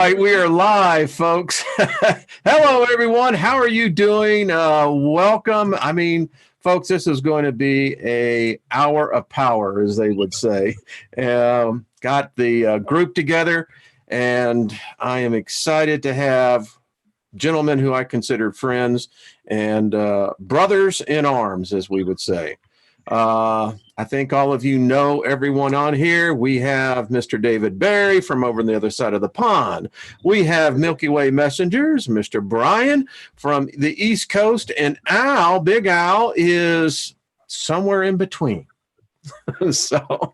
Right, we are live, folks. Hello, everyone. How are you doing? Welcome. I mean, folks, this is going to be a hour of power, as they would say. Got the group together, and I am excited to have gentlemen who I consider friends and brothers in arms, as we would say. I think all of you know everyone on here. We have Mr. David Barry from over on the other side of the pond. We have Milky Way Messengers, Mr. Brian from the East Coast, and Al, Big Al, is somewhere in between. So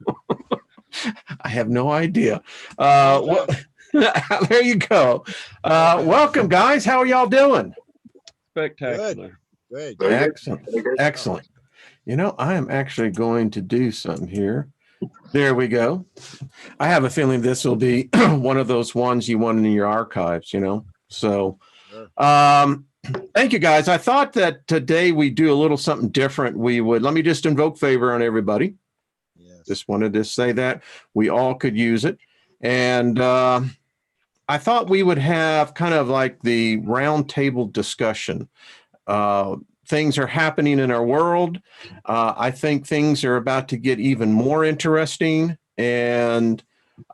I have no idea. There you go. Welcome, guys. How are y'all doing? Spectacular. Good. Excellent. Excellent. You know, I am actually going to do something here. There we go. I have a feeling this will be one of those ones you want in your archives, you know? So, thank you, guys. I thought that today we do a little something different. Let me just invoke favor on everybody. Yes. Just wanted to say that we all could use it. And I thought we would have kind of like the roundtable discussion. Things are happening in our world. I think things are about to get even more interesting. And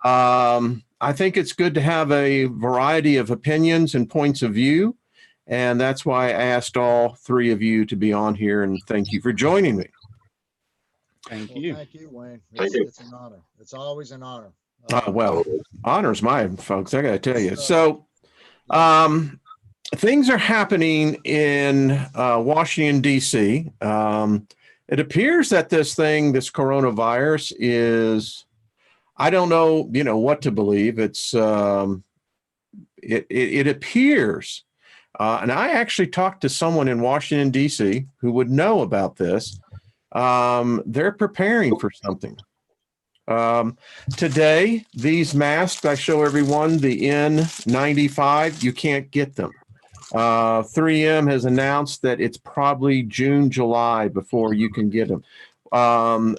I think it's good to have a variety of opinions and points of view. And that's why I asked all three of you to be on here. And thank you for joining me. Thank you. Thank you, Wayne. It's an honor. It's always an honor. Well, honor's mine, folks. I got to tell you. So, things are happening in Washington, D.C. It appears that this coronavirus is, I don't know, what to believe. It's, it appears, and I actually talked to someone in Washington, D.C. who would know about this. They're preparing for something. Today, these masks, I show everyone the N95, you can't get them. 3M has announced that it's probably June, July before you can get them.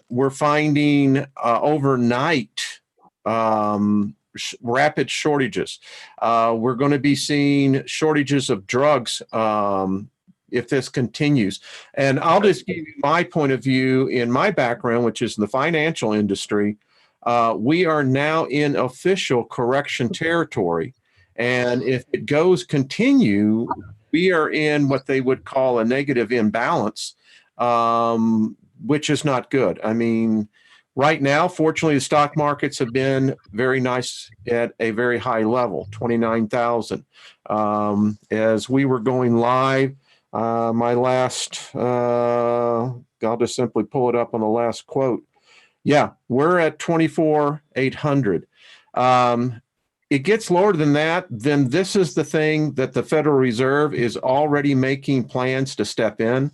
We're finding overnight rapid shortages. We're going to be seeing shortages of drugs if this continues. And I'll just give you my point of view in my background, which is the financial industry. We are now in official correction territory. And if it continue, we are in what they would call a negative imbalance, which is not good. I mean, right now, fortunately, the stock markets have been very nice at a very high level, 29,000. As we were going live, my last, I'll just simply pull it up on the last quote. Yeah, we're at 24,800. It gets lower than that, then this is the thing that the Federal Reserve is already making plans to step in.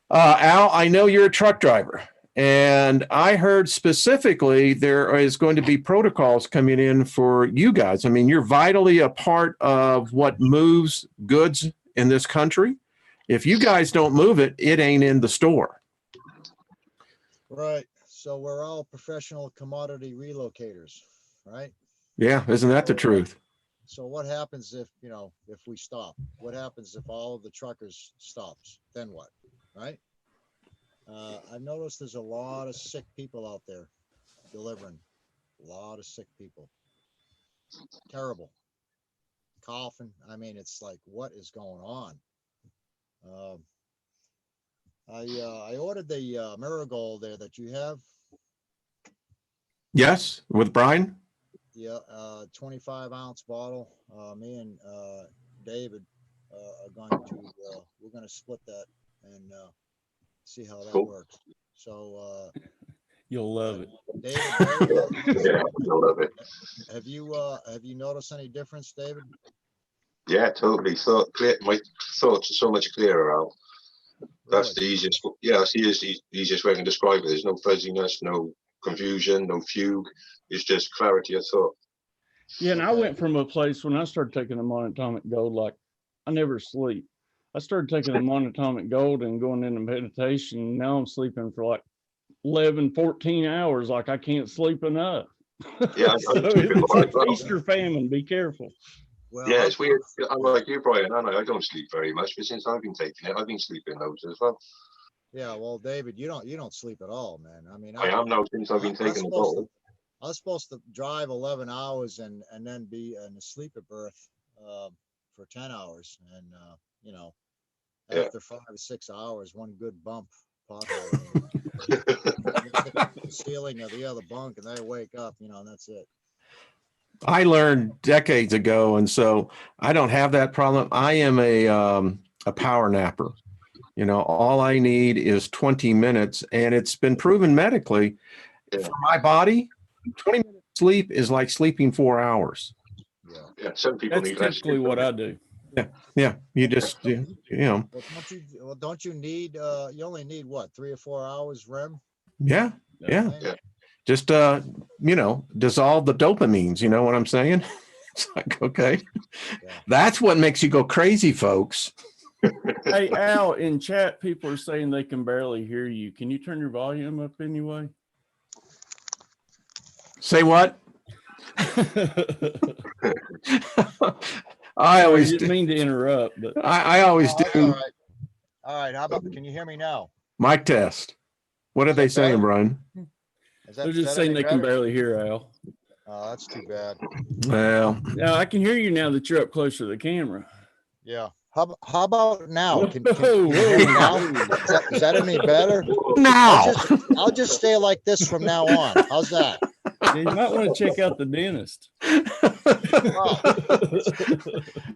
Al, I know you're a truck driver, and I heard specifically there is going to be protocols coming in for you guys. I mean, you're vitally a part of what moves goods in this country. If you guys don't move it, it ain't in the store. Right. So we're all professional commodity relocators, right? Yeah, isn't that the truth? So what happens if we stop? What happens if all of the truckers stops? Then what? Right? I've noticed there's a lot of sick people out there delivering. A lot of sick people. Terrible. Coughing. I mean, it's like, what is going on? I ordered the Marigold there that you have. Yes, with Brian? Yeah, 25-ounce bottle. Me and David are going to we're going to split that and see how that works. So you'll love it. David, you'll love it. Have you noticed any difference, David? Yeah, totally. So clear, my thoughts are so much clearer, Al. That's the easiest. Yeah, that's the easiest way I can describe it. There's no fuzziness, no confusion, no fugue. It's just clarity of thought. Yeah, and I went from a place when I started taking the monatomic gold, like I never sleep. I started taking the monatomic gold and going into meditation. Now I'm sleeping for like 11, 14 hours, like I can't sleep enough. Yeah, So it's like feast or famine. Be careful. Well, yeah, it's weird. I'm like you, Brian. I don't sleep very much, but since I've been taking it, I've been sleeping loads as well. yeah, well, David, you don't sleep at all, man. I mean, I am now since I've been taking the bottle. I was supposed to drive 11 hours and then be in a sleeper berth for 10 hours. And, Yeah. after 5 or 6 hours, one good bump pothole. The ceiling of the other bunk and they wake up, and that's it. I learned decades ago, and so I don't have that problem. I am a power napper. All I need is 20 minutes, and it's been proven medically for my body. 20 minutes sleep is like sleeping 4 hours. Yeah, some people That's need less. typically what I do. Yeah. You just, Well, don't you need? You only need what, 3 or 4 hours REM? yeah. Yeah. Just, dissolve the dopamines. You know what I'm saying? It's like, okay, that's what makes you go crazy, folks. Hey, Al, in chat, people are saying they can barely hear you. Can you turn your volume up anyway? Say what? I always didn't mean to interrupt, but I always That's do. all right. All right. How about? Can you hear me now? Mic test. What are they saying, Brian? they're just saying they can barely hear Al. Oh, that's too bad. Well, Now I can hear you now that you're up closer to the camera. Yeah. How about now? Can Whoa, you hear me now? whoa. Is that any better? now. I'll just stay like this from now on. How's that? Yeah, you might want to check out the dentist.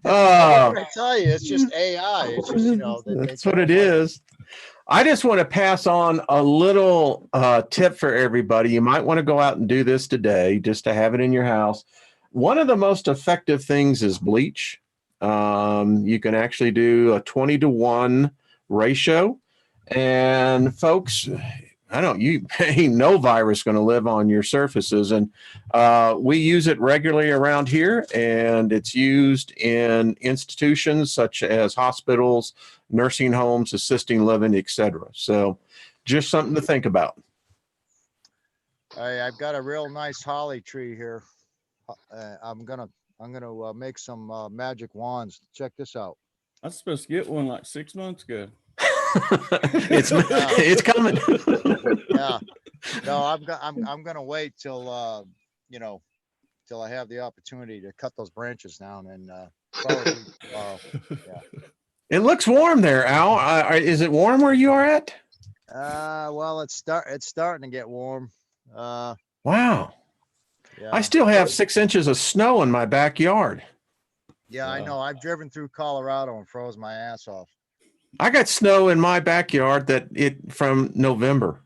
I tell you, it's just AI. It's just, that's what it is. I just want to pass on a little tip for everybody. You might want to go out and do this today just to have it in your house. One of the most effective things is bleach. You can actually do a 20-to-1 ratio. And folks, ain't no virus going to live on your surfaces. And we use it regularly around here, and it's used in institutions such as hospitals, nursing homes, assisting living, etc. So just something to think about. I've got a real nice holly tree here. I'm gonna make some magic wands. Check this out. I was supposed to get one like 6 months ago. It's coming. Yeah. No, I'm gonna wait till till I have the opportunity to cut those branches down and probably tomorrow. Yeah. It looks warm there, Al. Is it warm where you are at? Well, it's starting to get warm. Wow. Yeah. I still have 6 inches of snow in my backyard. Yeah, I know. I've driven through Colorado and froze my ass off. I got snow in my backyard from November.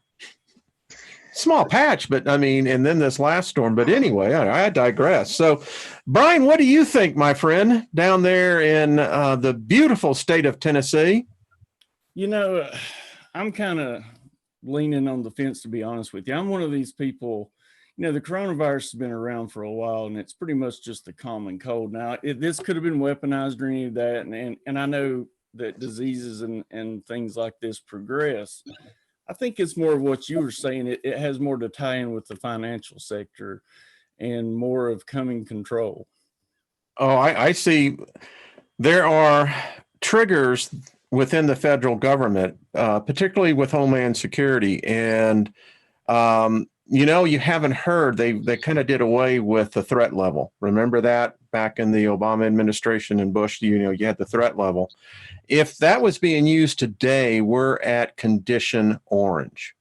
Small patch, but I mean, and then this last storm. But anyway, I digress. So, Brian, what do you think, my friend, down there in the beautiful state of Tennessee? I'm kind of leaning on the fence, to be honest with you. I'm one of these people, the coronavirus has been around for a while, and it's pretty much just the common cold. Now, this could have been weaponized or any of that, and I know that diseases and things like this progress. I think it's more of what you were saying. It has more to tie in with the financial sector and more of coming control. Oh, I see. There are triggers within the federal government, particularly with Homeland Security. And, you haven't heard, they kind of did away with the threat level. Remember that back in the Obama administration and Bush, you had the threat level. If that was being used today, we're at condition orange.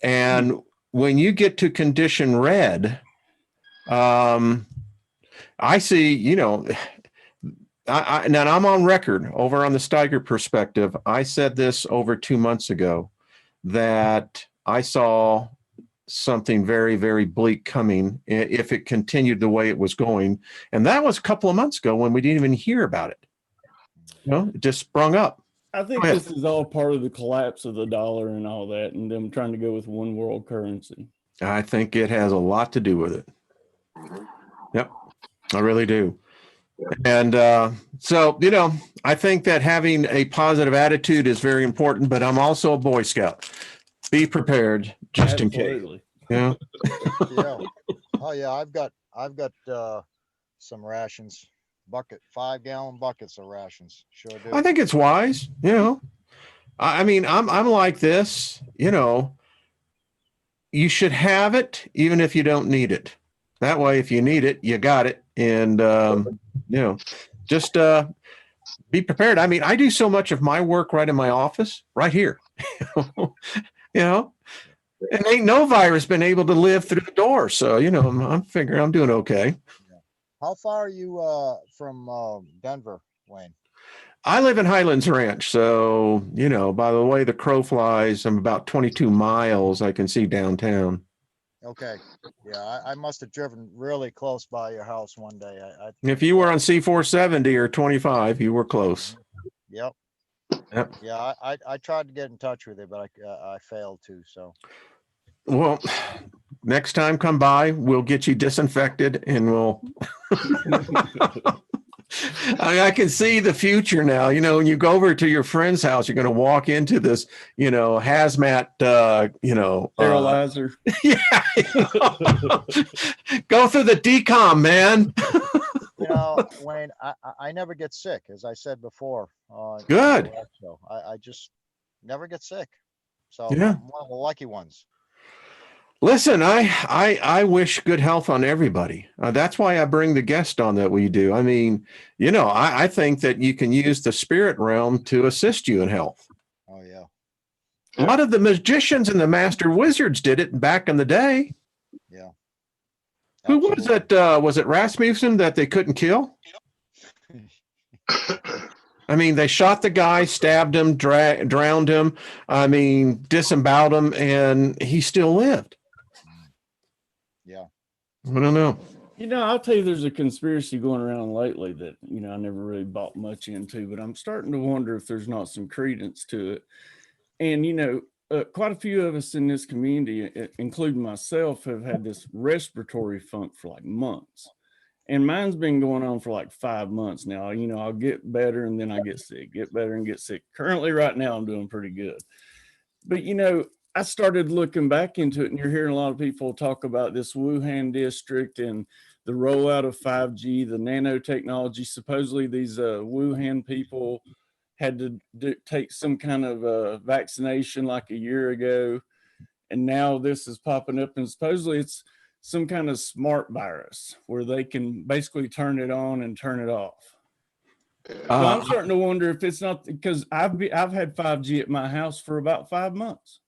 And when you get to condition red, I see, now I'm on record over on the Steiger Perspective. I said this over 2 months ago that I saw something very, very bleak coming if it continued the way it was going. And that was a couple of months ago when we didn't even hear about it. It just sprung up. I think this is all part of the collapse of the dollar and all that, and them trying to go with one world currency. I think it has a lot to do with it. Yep, I really do. And so, I think that having a positive attitude is very important, but I'm also a Boy Scout. Be prepared just in case. Yeah. Yeah. Oh yeah, I've got some rations, 5-gallon buckets of rations. Sure do. I think it's wise, you know. I mean, I'm like this, you know, you should have it even if you don't need it. That way, if you need it, you got it. And, you know, just be prepared. I mean, I do so much of my work right in my office, right here, you know, and ain't no virus been able to live through the door. So, you know, I'm figuring I'm doing okay. How far are you from Denver, Wayne? I live in Highlands Ranch. So, you know, by the way the crow flies, I'm about 22 miles. I can see downtown. Okay. Yeah, I must have driven really close by your house one day. If you were on C470 or 25, you were close. Yep. Yep. Yeah, I tried to get in touch with you, but I failed to. So. Well, next time come by, we'll get you disinfected and we'll. I can see the future now. You know, when you go over to your friend's house, you're going to walk into this, you know, hazmat, you know, Sterilizer. Yeah. Go through the decom, man. You know, Wayne, I never get sick, as I said before. Good. So I just never get sick. So Yeah. I'm one of the lucky ones. Listen, I wish good health on everybody. That's why I bring the guest on that we do. I mean, you know, I think that you can use the spirit realm to assist you in health. Oh yeah. A lot of the magicians and the master wizards did it back in the day. Yeah. Who was it? Was it Rasmussen that they couldn't kill? I mean, they shot the guy, stabbed him, drowned him. I mean, disemboweled him, and he still lived. Yeah. I don't know. You know, I'll tell you, there's a conspiracy going around lately that, you know, I never really bought much into, but I'm starting to wonder if there's not some credence to it. And, you know, quite a few of us in this community, including myself, have had this respiratory funk for like months. And mine's been going on for like 5 months now. You know, I'll get better and then I get sick, get better and get sick. Currently, right now, I'm doing pretty good. But, you know, I started looking back into it, and you're hearing a lot of people talk about this Wuhan district and the rollout of 5G, the nanotechnology. Supposedly, these Wuhan people had to take some kind of vaccination like a year ago. And now this is popping up, and supposedly it's some kind of smart virus where they can basically turn it on and turn it off. So I'm starting to wonder if it's not, because I've had 5G at my house for about 5 months.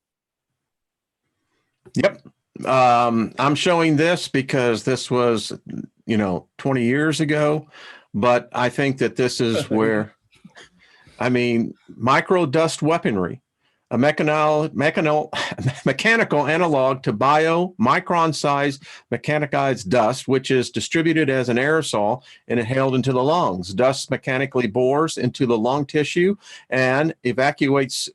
Yep. I'm showing this because this was, you know, 20 years ago, but I think that this is where, I mean, micro dust weaponry, a mechanical analog to micron-sized mechanized dust, which is distributed as an aerosol and inhaled into the lungs. Dust mechanically bores into the lung tissue and evacuates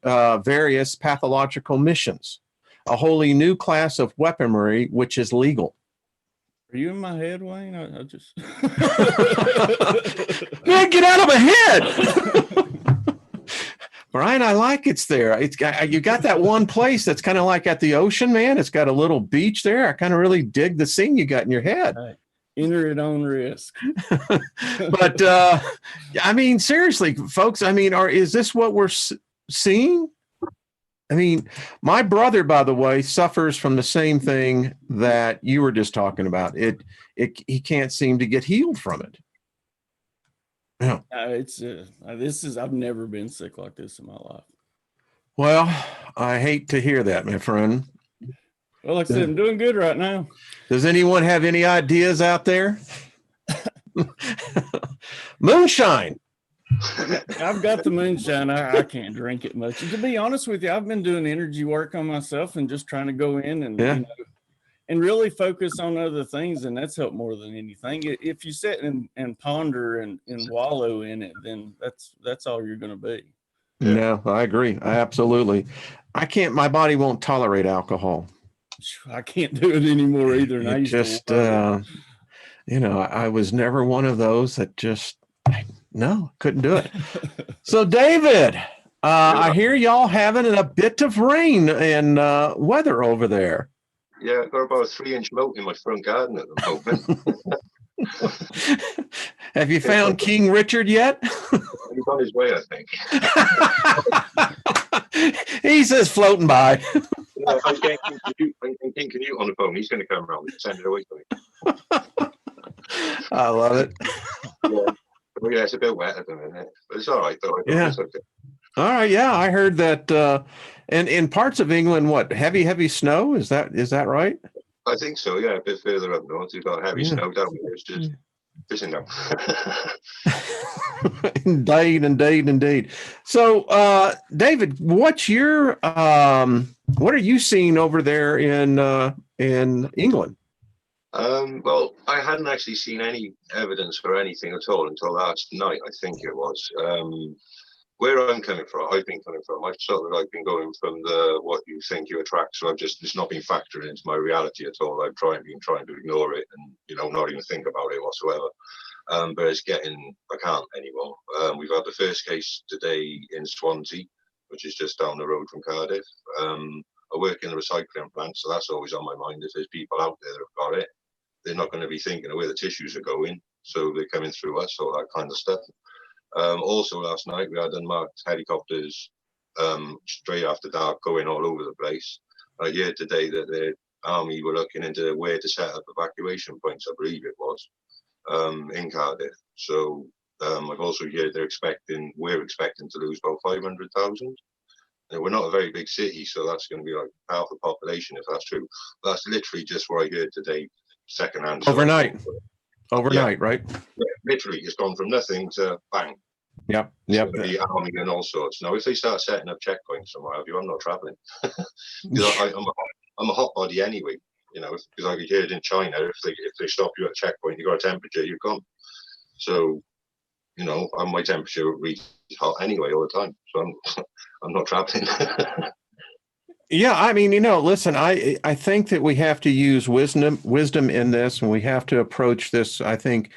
various pathological missions. A wholly new class of weaponry, which is legal. Are you in my head, Wayne? I just Man, get out of my head. Brian, I like it's there. It's got, you got that one place that's kind of like at the ocean, man. It's got a little beach there. I kind of really dig the scene you got in your head. Right. Enter it on risk. But I mean, seriously, folks, I mean, is this what we're seeing? I mean, my brother, by the way, suffers from the same thing that you were just talking about. He can't seem to get healed from it. Yeah. I've never been sick like this in my life. Well, I hate to hear that, my friend. Well, like I said, I'm doing good right now. Does anyone have any ideas out there? Moonshine. I've got the moonshine. I can't drink it much. To be honest with you, I've been doing energy work on myself and just trying to go in and you know, and really focus on other things, and that's helped more than anything. If you sit and ponder and wallow in it, then that's all you're going to be. No, I agree. Absolutely. My body won't tolerate alcohol. I can't do it anymore either. And I used to you know, I was never one of those that just, no, couldn't do it. So David, I hear y'all having a bit of rain and weather over there. Yeah, I've got about a 3-inch moat in my front garden at the moment. Have you found King Richard yet? He's on his way, I think. He's just floating by. Yeah, if I was getting King Canute on the phone, he's going to come around and send it away for me. I love it. Yeah. Well, yeah, it's a bit wet at the minute, but it's all right though. Yeah. It's okay. All right. Yeah, I heard that. And in parts of England, what heavy snow? Is that right? I think so. Yeah, a bit further up north, you've got heavy snow down here. It's just pissing down. Indeed. So, David, what are you seeing over there in England? Well, I hadn't actually seen any evidence for anything at all until last night, I think it was. Where I've been coming from, I've been been going from the what you think you attract. So it's not been factored into my reality at all. I've been trying to ignore it and, not even think about it whatsoever. But it's I can't anymore. We've had the first case today in Swansea, which is just down the road from Cardiff. I work in the recycling plant, so that's always on my mind. If there's people out there that have got it, they're not going to be thinking of where the tissues are going. So they're coming through us, all that kind of stuff. Also last night we had unmarked helicopters straight after dark going all over the place. I heard today that the army were looking into where to set up evacuation points, I believe it was, in Cardiff. So I've also heard we're expecting to lose about 500,000. We're not a very big city, so that's going to be like half the population if that's true. But that's literally just what I heard today, secondhand. Overnight, right? Yeah, literally, it's gone from nothing to bang. Yep. The army and all sorts. Now, if they start setting up checkpoints somewhere, I'm not traveling. I'm a hot body anyway. Because I could hear it in China. If they stop you at a checkpoint, you got a temperature, you're gone. So, my temperature reads hot anyway all the time. So I'm not traveling. Yeah, I mean, listen, I think that we have to use wisdom in this, and we have to approach this, I think,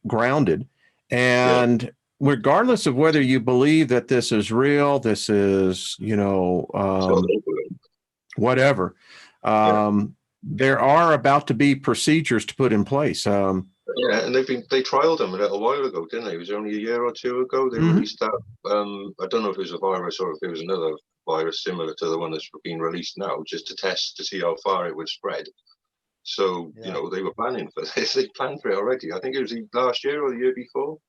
grounded. And regardless of whether you believe that this is real, this is, whatever, there are about to be procedures to put in place. And they trialed them a little while ago, didn't they? It was only a year or two ago they released that. I don't know if it was a virus or if it was another virus similar to the one that's being released now, just to test to see how far it would spread. So they were planning for this. They planned for it already. I think it was last year or the year before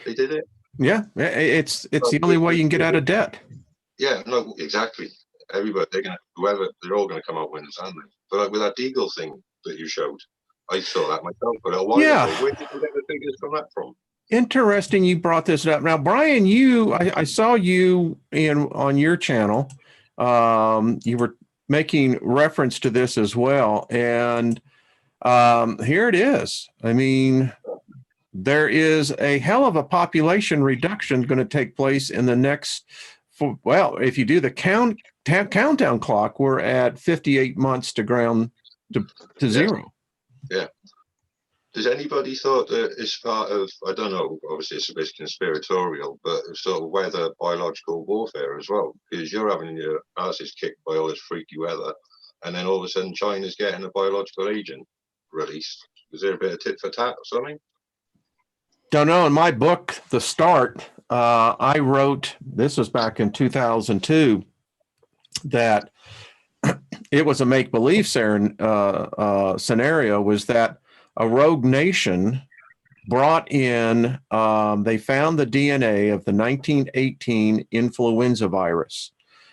they did it. Yeah, it's the only way you can get out of debt. Yeah, no, exactly. Everybody, they're all going to come out winners, aren't they? But like with that Deagle thing that you showed, I saw that myself. But a while ago, where did you get the figures from? Interesting you brought this up. Now, Brian, I saw you on your channel. You were making reference to this as well. And here it is. I mean, there is a hell of a population reduction going to take place in the next, if you do the countdown clock, we're at 58 months to zero. Yeah. Does anybody thought that it's part of, I don't know, obviously it's a bit conspiratorial, but sort of weather biological warfare as well? Because you're having your asses kicked by all this freaky weather, and then all of a sudden China's getting a biological agent released. Is there a bit of tit for tat or something? Don't know. In my book, The Start, I wrote, this was back in 2002, that it was a make-believe scenario, was that a rogue nation brought in, they found the DNA of the 1918 influenza virus.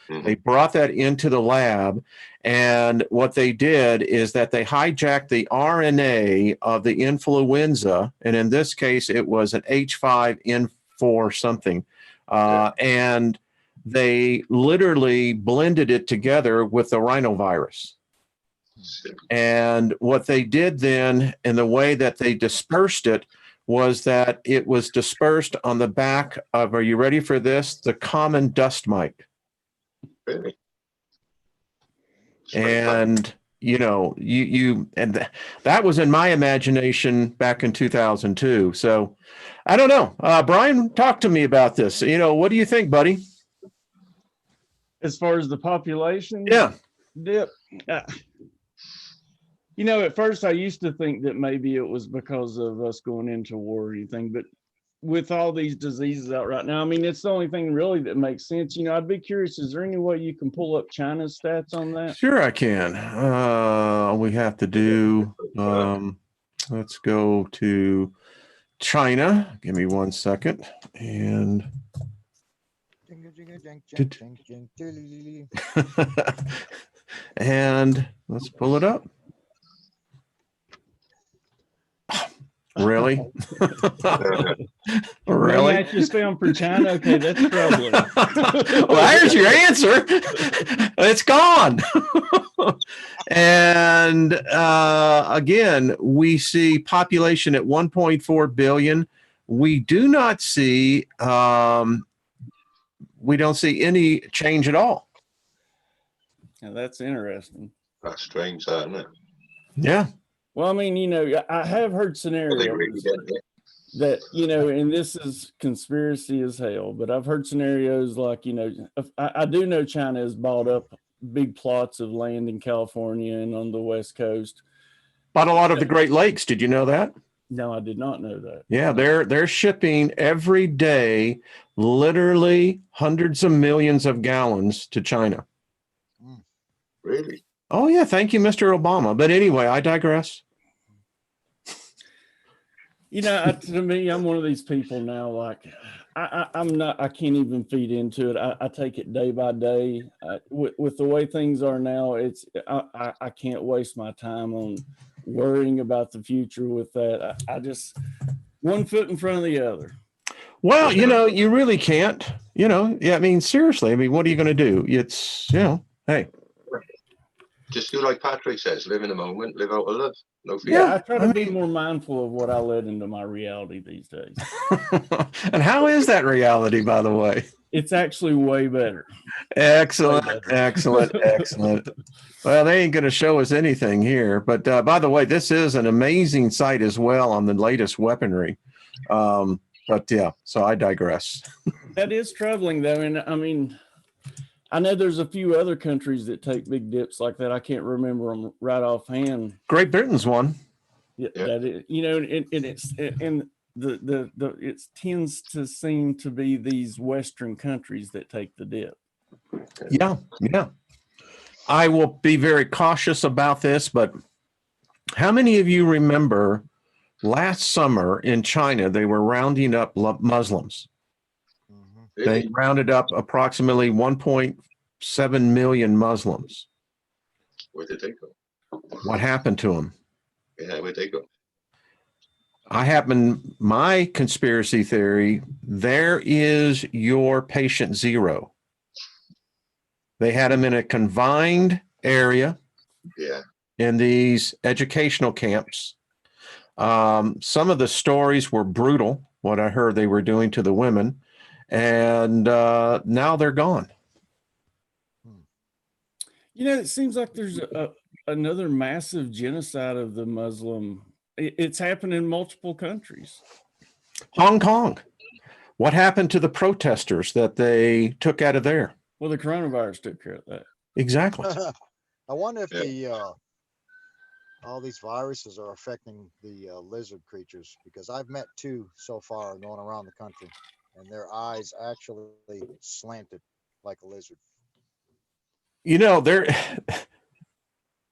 Mm-hmm. They brought that into the lab, and what they did is that they hijacked the RNA of the influenza, and in this case, it was an H5N4 something, and they literally blended it together with the rhinovirus. And what they did then, and the way that they dispersed it, was that it was dispersed on the back of, are you ready for this? The common dust mite. Really? And, that was in my imagination back in 2002. So I don't know. Brian, talk to me about this. What do you think, buddy? As far as the population? Yeah. Dip. You know, at first I used to think that maybe it was because of us going into war or anything, but with all these diseases out right now, I mean, it's the only thing really that makes sense. You know, I'd be curious, is there any way you can pull up China's stats on that? Sure, I can. We have to do, let's go to China. Give me 1 second. And and let's pull it up. Really? No Really? match is found for China. Okay, that's troubling. Well, there's your answer. It's gone. And again, we see population at 1.4 billion. We do not see, we don't see any change at all. Now, that's interesting. That's strange, isn't it? Yeah. Well, I mean, you know, I have heard Well, they scenarios really get it. that, you know, and this is conspiracy as hell, but I've heard scenarios like, you know, I do know China has bought up big plots of land in California and on the West Coast. Bought a lot of the Great Lakes. Did you know that? No, I did not know that. Yeah, they're shipping every day, literally hundreds of millions of gallons to China. Really? Oh yeah, thank you, Mr. Obama. But anyway, I digress. You know, to me, I'm one of these people now, like, I'm not, I can't even feed into it. I take it day by day. With the way things are now, it's, I can't waste my time on worrying about the future with that. I just, one foot in front of the other. Well, you know, you really can't, you know, yeah, I mean, seriously, I mean, what are you going to do? It's, you know, hey. Just do like Patrick says, live in the moment, live out of love. No fear. Yeah, I try to be more mindful of what I let into my reality these days. And how is that reality, by the way? It's actually way better. Excellent, Way better. excellent, excellent. Well, they ain't going to show us anything here. But by the way, this is an amazing site as well on the latest weaponry. But yeah, so I digress. That is troubling, though. And I mean, I know there's a few other countries that take big dips like that. I can't remember them right offhand. Great Britain's one. Yeah, that is, you know, and it's and it tends to seem to be these Western countries that take the dip. Yeah, yeah. I will be very cautious about this, but how many of you remember last summer in China, they were rounding up Muslims? Really? They rounded up approximately 1.7 million Muslims. Where did they go? What happened to them? Yeah, where'd they go? My conspiracy theory, there is your patient zero. They had them in a confined area Yeah. in these educational camps. Some of the stories were brutal, what I heard they were doing to the women. And now they're gone. You know, it seems like there's another massive genocide of the Muslim. It's happened in multiple countries. Hong Kong. What happened to the protesters that they took out of there? Well, the coronavirus took care of that. Exactly. I wonder if all these viruses are affecting the lizard creatures, because I've met two so far going around the country, and their eyes actually slanted like a lizard. You know,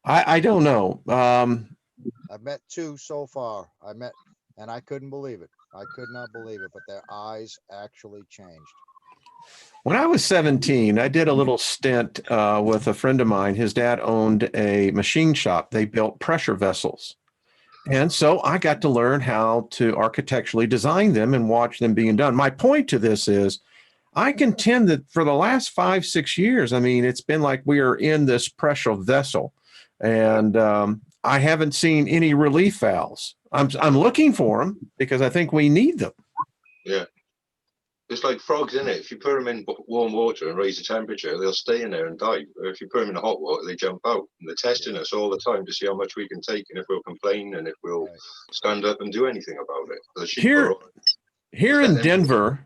I don't know. I've met two so far. And I couldn't believe it. I could not believe it, but their eyes actually changed. When I was 17, I did a little stint with a friend of mine. His dad owned a machine shop. They built pressure vessels. And so I got to learn how to architecturally design them and watch them being done. My point to this is, I contend that for the last 5-6 years, I mean, it's been like we are in this pressure vessel, and I haven't seen any relief valves. I'm looking for them because I think we need them. Yeah. It's like frogs, isn't it? If you put them in warm water and raise the temperature, they'll stay in there and die. Or if you put them in hot water, they jump out. And they're testing us all the time to see how much we can take and if we'll complain and if we'll stand up and do anything about it. The sheep Here in Denver,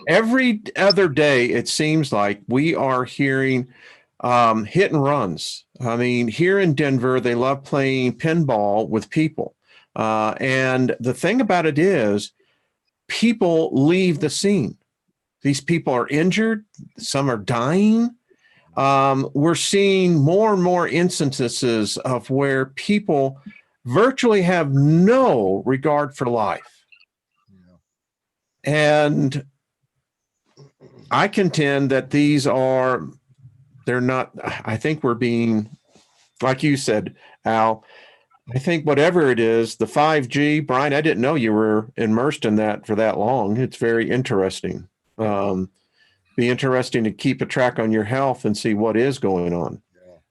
every other day, it seems like we are hearing hit and runs. I mean, here in Denver, they love playing pinball with people. And the thing about it is, people leave the scene. These people are injured. Some are dying. We're seeing more and more instances of where people virtually have no regard for life. And I contend that they're not, I think we're being, like you said, Al, I think whatever it is, the 5G, Brian, I didn't know you were immersed in that for that long. It's very interesting. Be interesting to keep a track on your health and see what is going on.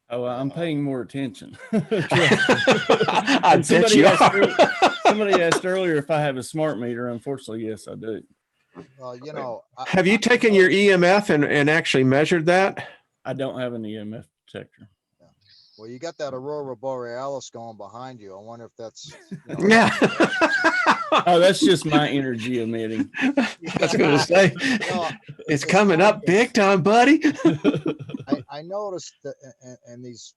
Oh, I'm paying more attention. I bet you are. Somebody asked earlier if I have a smart meter. Unfortunately, yes, I do. Well, you know, Have you taken your EMF and actually measured that? I don't have an EMF detector. well, you got that Aurora Borealis going behind you. I wonder if that's, Yeah. Oh, that's just my energy emitting. I was going to say, it's coming up big time, buddy. I noticed that, and these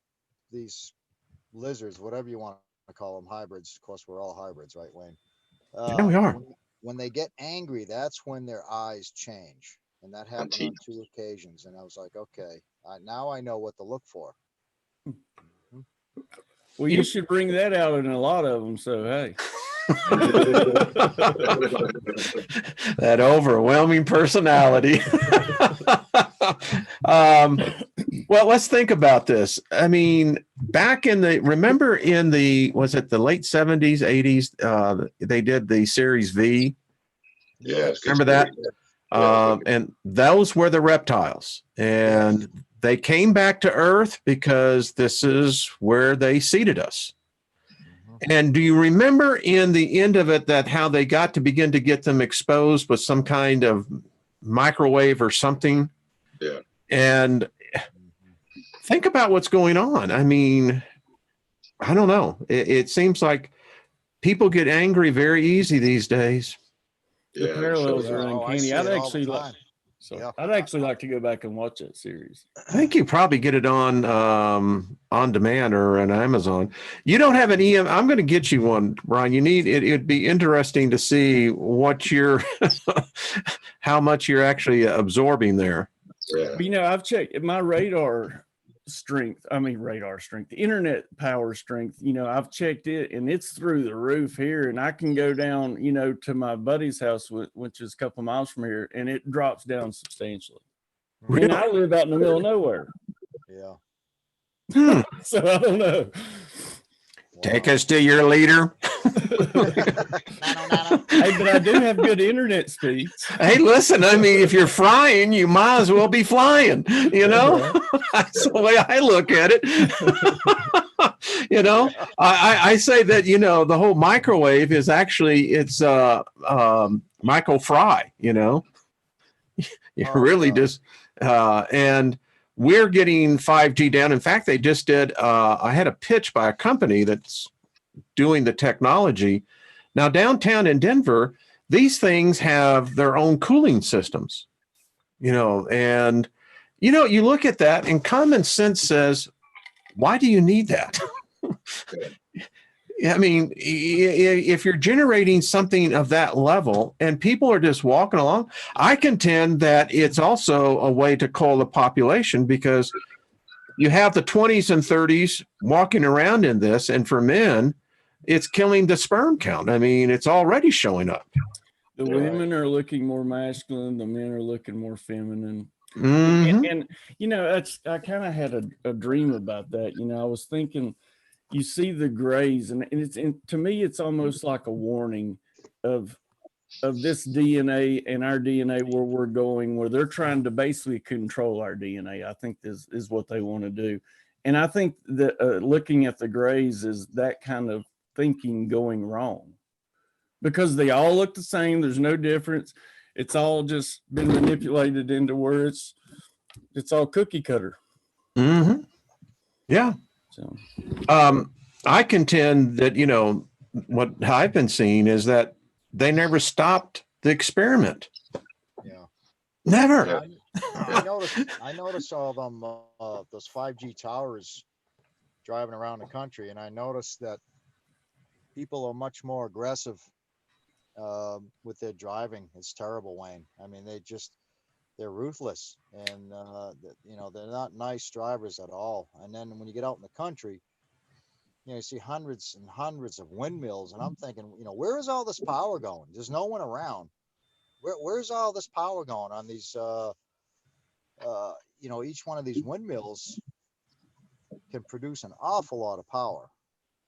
lizards, whatever you want to call them, hybrids. Of course, we're all hybrids, right, Wayne? Yeah, we are. When they get angry, that's when their eyes change, and that happened on 2 occasions. And I was like, okay, now I know what to look for. Well, you should bring that out in a lot of them. So, hey. That overwhelming personality. Well, let's think about this. I mean, back in remember in was it the late 70s, 80s, they did the Series V. Yeah. Remember that? And those were the reptiles. And they came back to Earth because this is where they seeded us. And do you remember in the end of it that how they got to begin to get them exposed with some kind of microwave or something? Yeah. And think about what's going on. I mean, I don't know. It seems like people get angry very easy these days. The parallels are uncanny. I'd actually like to go back and watch that series. I think you probably get it on demand or on Amazon. You don't have an EM. I'm going to get you one, Brian. You need it. It'd be interesting to see what how much you're actually absorbing there. Yeah. You know, I've checked my radar strength, the internet power strength, you know, I've checked it and it's through the roof here, and I can go down, you know, to my buddy's house, which is a couple miles from here, and it drops down substantially. Really? And I live out in the middle of nowhere. Yeah. So I don't know. Take us to your leader. Hey, but I do have good internet speeds. Hey, listen, I mean, if you're frying, you might as well be flying, you know? That's the way I look at it. You know, I say that, you know, the whole microwave is actually, it's micro fry, you know? You really just, and we're getting 5G down. In fact, they just did, I had a pitch by a company that's doing the technology. Now, downtown in Denver, these things have their own cooling systems, you know, and, you know, you look at that and common sense says, why do you need that? I mean, if you're generating something of that level and people are just walking along, I contend that it's also a way to cull the population, because you have the 20s and 30s walking around in this. And for men, it's killing the sperm count. I mean, it's already showing up. The women are looking more masculine. The men are looking more feminine. Mm-hmm. And you know, I kind of had a dream about that. You know, I was thinking, you see the grays, and to me, it's almost like a warning of this DNA and our DNA, where we're going, where they're trying to basically control our DNA. I think this is what they want to do. And I think that looking at the grays is that kind of thinking going wrong, because they all look the same. There's no difference. It's all just been manipulated into where it's all cookie cutter. Mm-hmm. Yeah. So, I contend that, you know, what I've been seeing is that they never stopped the experiment. Yeah. Never. I noticed all them those 5G towers driving around the country, and I noticed that people are much more aggressive with their driving. It's terrible, Wayne. I mean, they're ruthless, and you know, they're not nice drivers at all. And then when you get out in the country, you know, you see hundreds and hundreds of windmills, and I'm thinking, you know, where is all this power going? There's no one around. Where's all this power going on these? You know, each one of these windmills can produce an awful lot of power,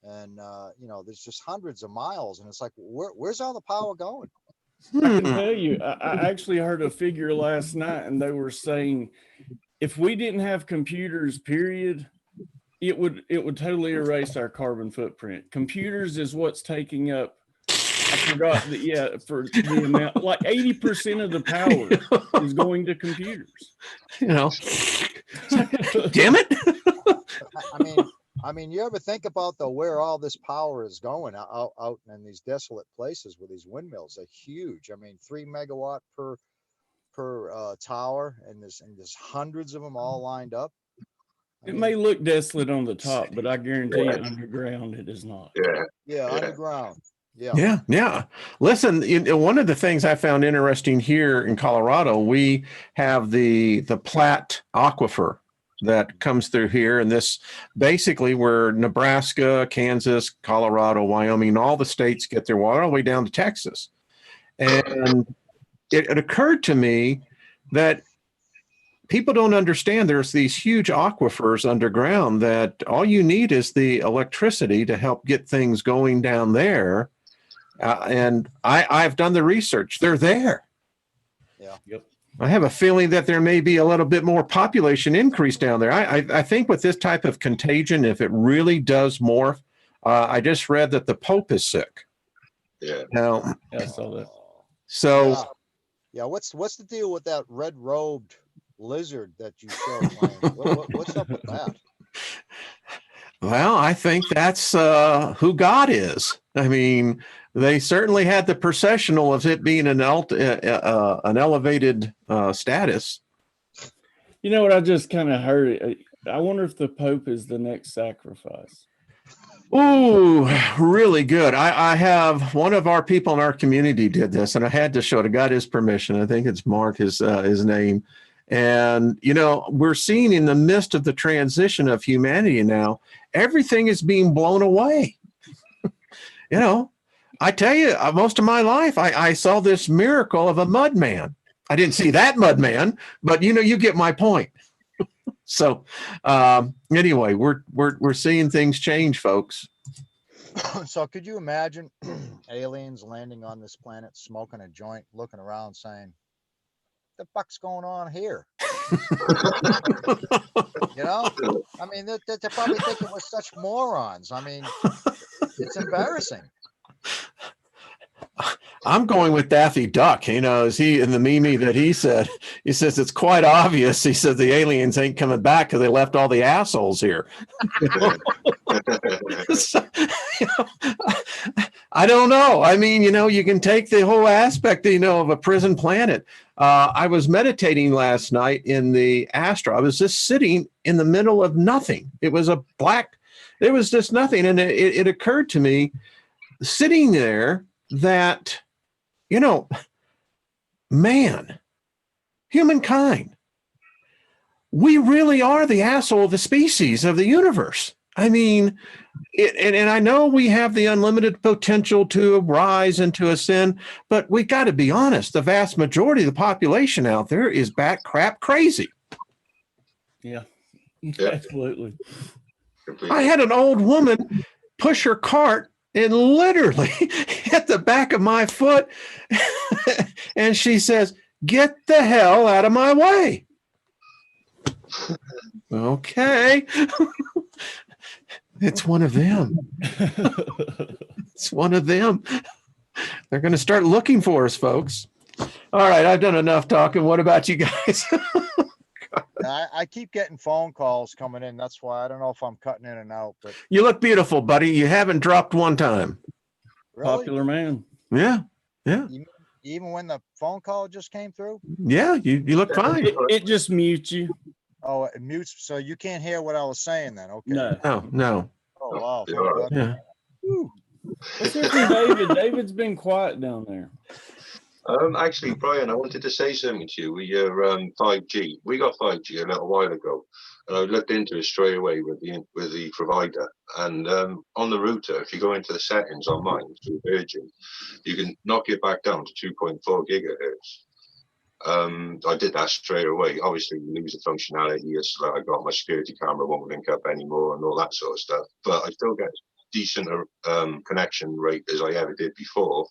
and you know, there's just hundreds of miles, and it's like, where's all the power going? I can tell you, I actually heard a figure last night, and they were saying if we didn't have computers, period, it would totally erase our carbon footprint. Computers is what's taking up, I forgot that, yeah, for the amount, like 80% of the power is going to computers. You know, damn it. I mean, you ever think about where all this power is going out in these desolate places with these windmills? They're huge. I mean, 3 megawatt per tower, and there's hundreds of them all lined up. It may look desolate on the top, but I guarantee you underground it is not. Yeah, underground. Yeah. Listen, one of the things I found interesting here in Colorado, we have the Platte Aquifer that comes through here, and this basically where Nebraska, Kansas, Colorado, Wyoming, all the states get their water all the way down to Texas. And it occurred to me that people don't understand there's these huge aquifers underground that all you need is the electricity to help get things going down there. And I've done the research. They're there. Yeah. Yep. I have a feeling that there may be a little bit more population increase down there. I think with this type of contagion, if it really does morph, I just read that the Pope is sick. Yeah. Now, Yeah, I saw that. so yeah. What's the deal with that red-robed lizard that you showed, Wayne? What's up with that? well, I think that's who God is. I mean, they certainly had the processional of it being an elevated status. You know what I just kind of heard? I wonder if the Pope is the next sacrifice. Ooh, really good. I have one of our people in our community did this, and I had to show it. I got his permission. I think it's Mark, his name. And, you know, we're seeing in the midst of the transition of humanity now, everything is being blown away. You know, I tell you, most of my life, I saw this miracle of a mud man. I didn't see that mud man, but, you know, you get my point. So anyway, we're seeing things change, folks. So could you imagine aliens landing on this planet, smoking a joint, looking around saying, the fuck's going on here? You know, I mean, they're probably thinking we're such morons. I mean, it's embarrassing. I'm going with Daffy Duck. You know, is he in the meme that he said? He says it's quite obvious. He says the aliens ain't coming back because they left all the assholes here. So, you know, I don't know. I mean, you know, you can take the whole aspect, you know, of a prison planet. I was meditating last night in the Astra. I was just sitting in the middle of nothing. It was there was just nothing. And it occurred to me sitting there that, you know, man, humankind, we really are the asshole of the species of the universe. I mean, and I know we have the unlimited potential to rise and to ascend, but we got to be honest. The vast majority of the population out there is bat crap crazy. Yeah, absolutely. I had an old woman push her cart and literally hit the back of my foot. And she says, "Get the hell out of my way." Okay. It's one of them. It's one of them. They're going to start looking for us, folks. All right, I've done enough talking. What about you guys? I keep getting phone calls coming in. That's why I don't know if I'm cutting in and out. But You look beautiful, buddy. You haven't dropped one time. really, Popular man. Yeah. even when the phone call just came through. Yeah, you look fine. It just mutes you. Oh, it mutes, so you can't hear what I was saying then, okay. No. No. Oh, wow. Yeah, thank all God. Yeah. Whew. Let's hear from David. David's been quiet down there. Actually, Brian, I wanted to say something to you. We 5G. We got 5G a little while ago, and I looked into it straight away with the provider. And on the router, if you go into the settings on mine through Virgin, you can knock it back down to 2.4 gigahertz. I did that straight away. Obviously, you lose the functionality. It's like I got my security camera won't link up anymore and all that sort of stuff. But I still get decent connection rate as I ever did before.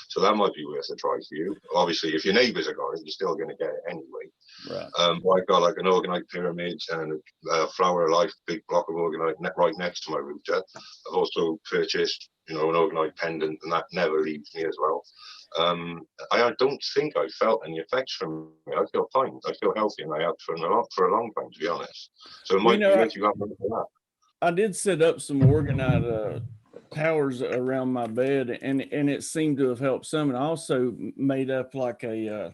So that might be worth a try for you. Obviously, if your neighbours have got it, you're still going to get it anyway. Right. I've got like an organite pyramid and a flower of life, big block of organite right next to my router. I've also purchased, an organite pendant, and that never leaves me as well. I don't think I felt any effects from it. I feel fine. I feel healthy, and I have for a long time, to be honest. So it might be worth you having for that. I did set up some organite towers around my bed, and it seemed to have helped some. And I also made up like a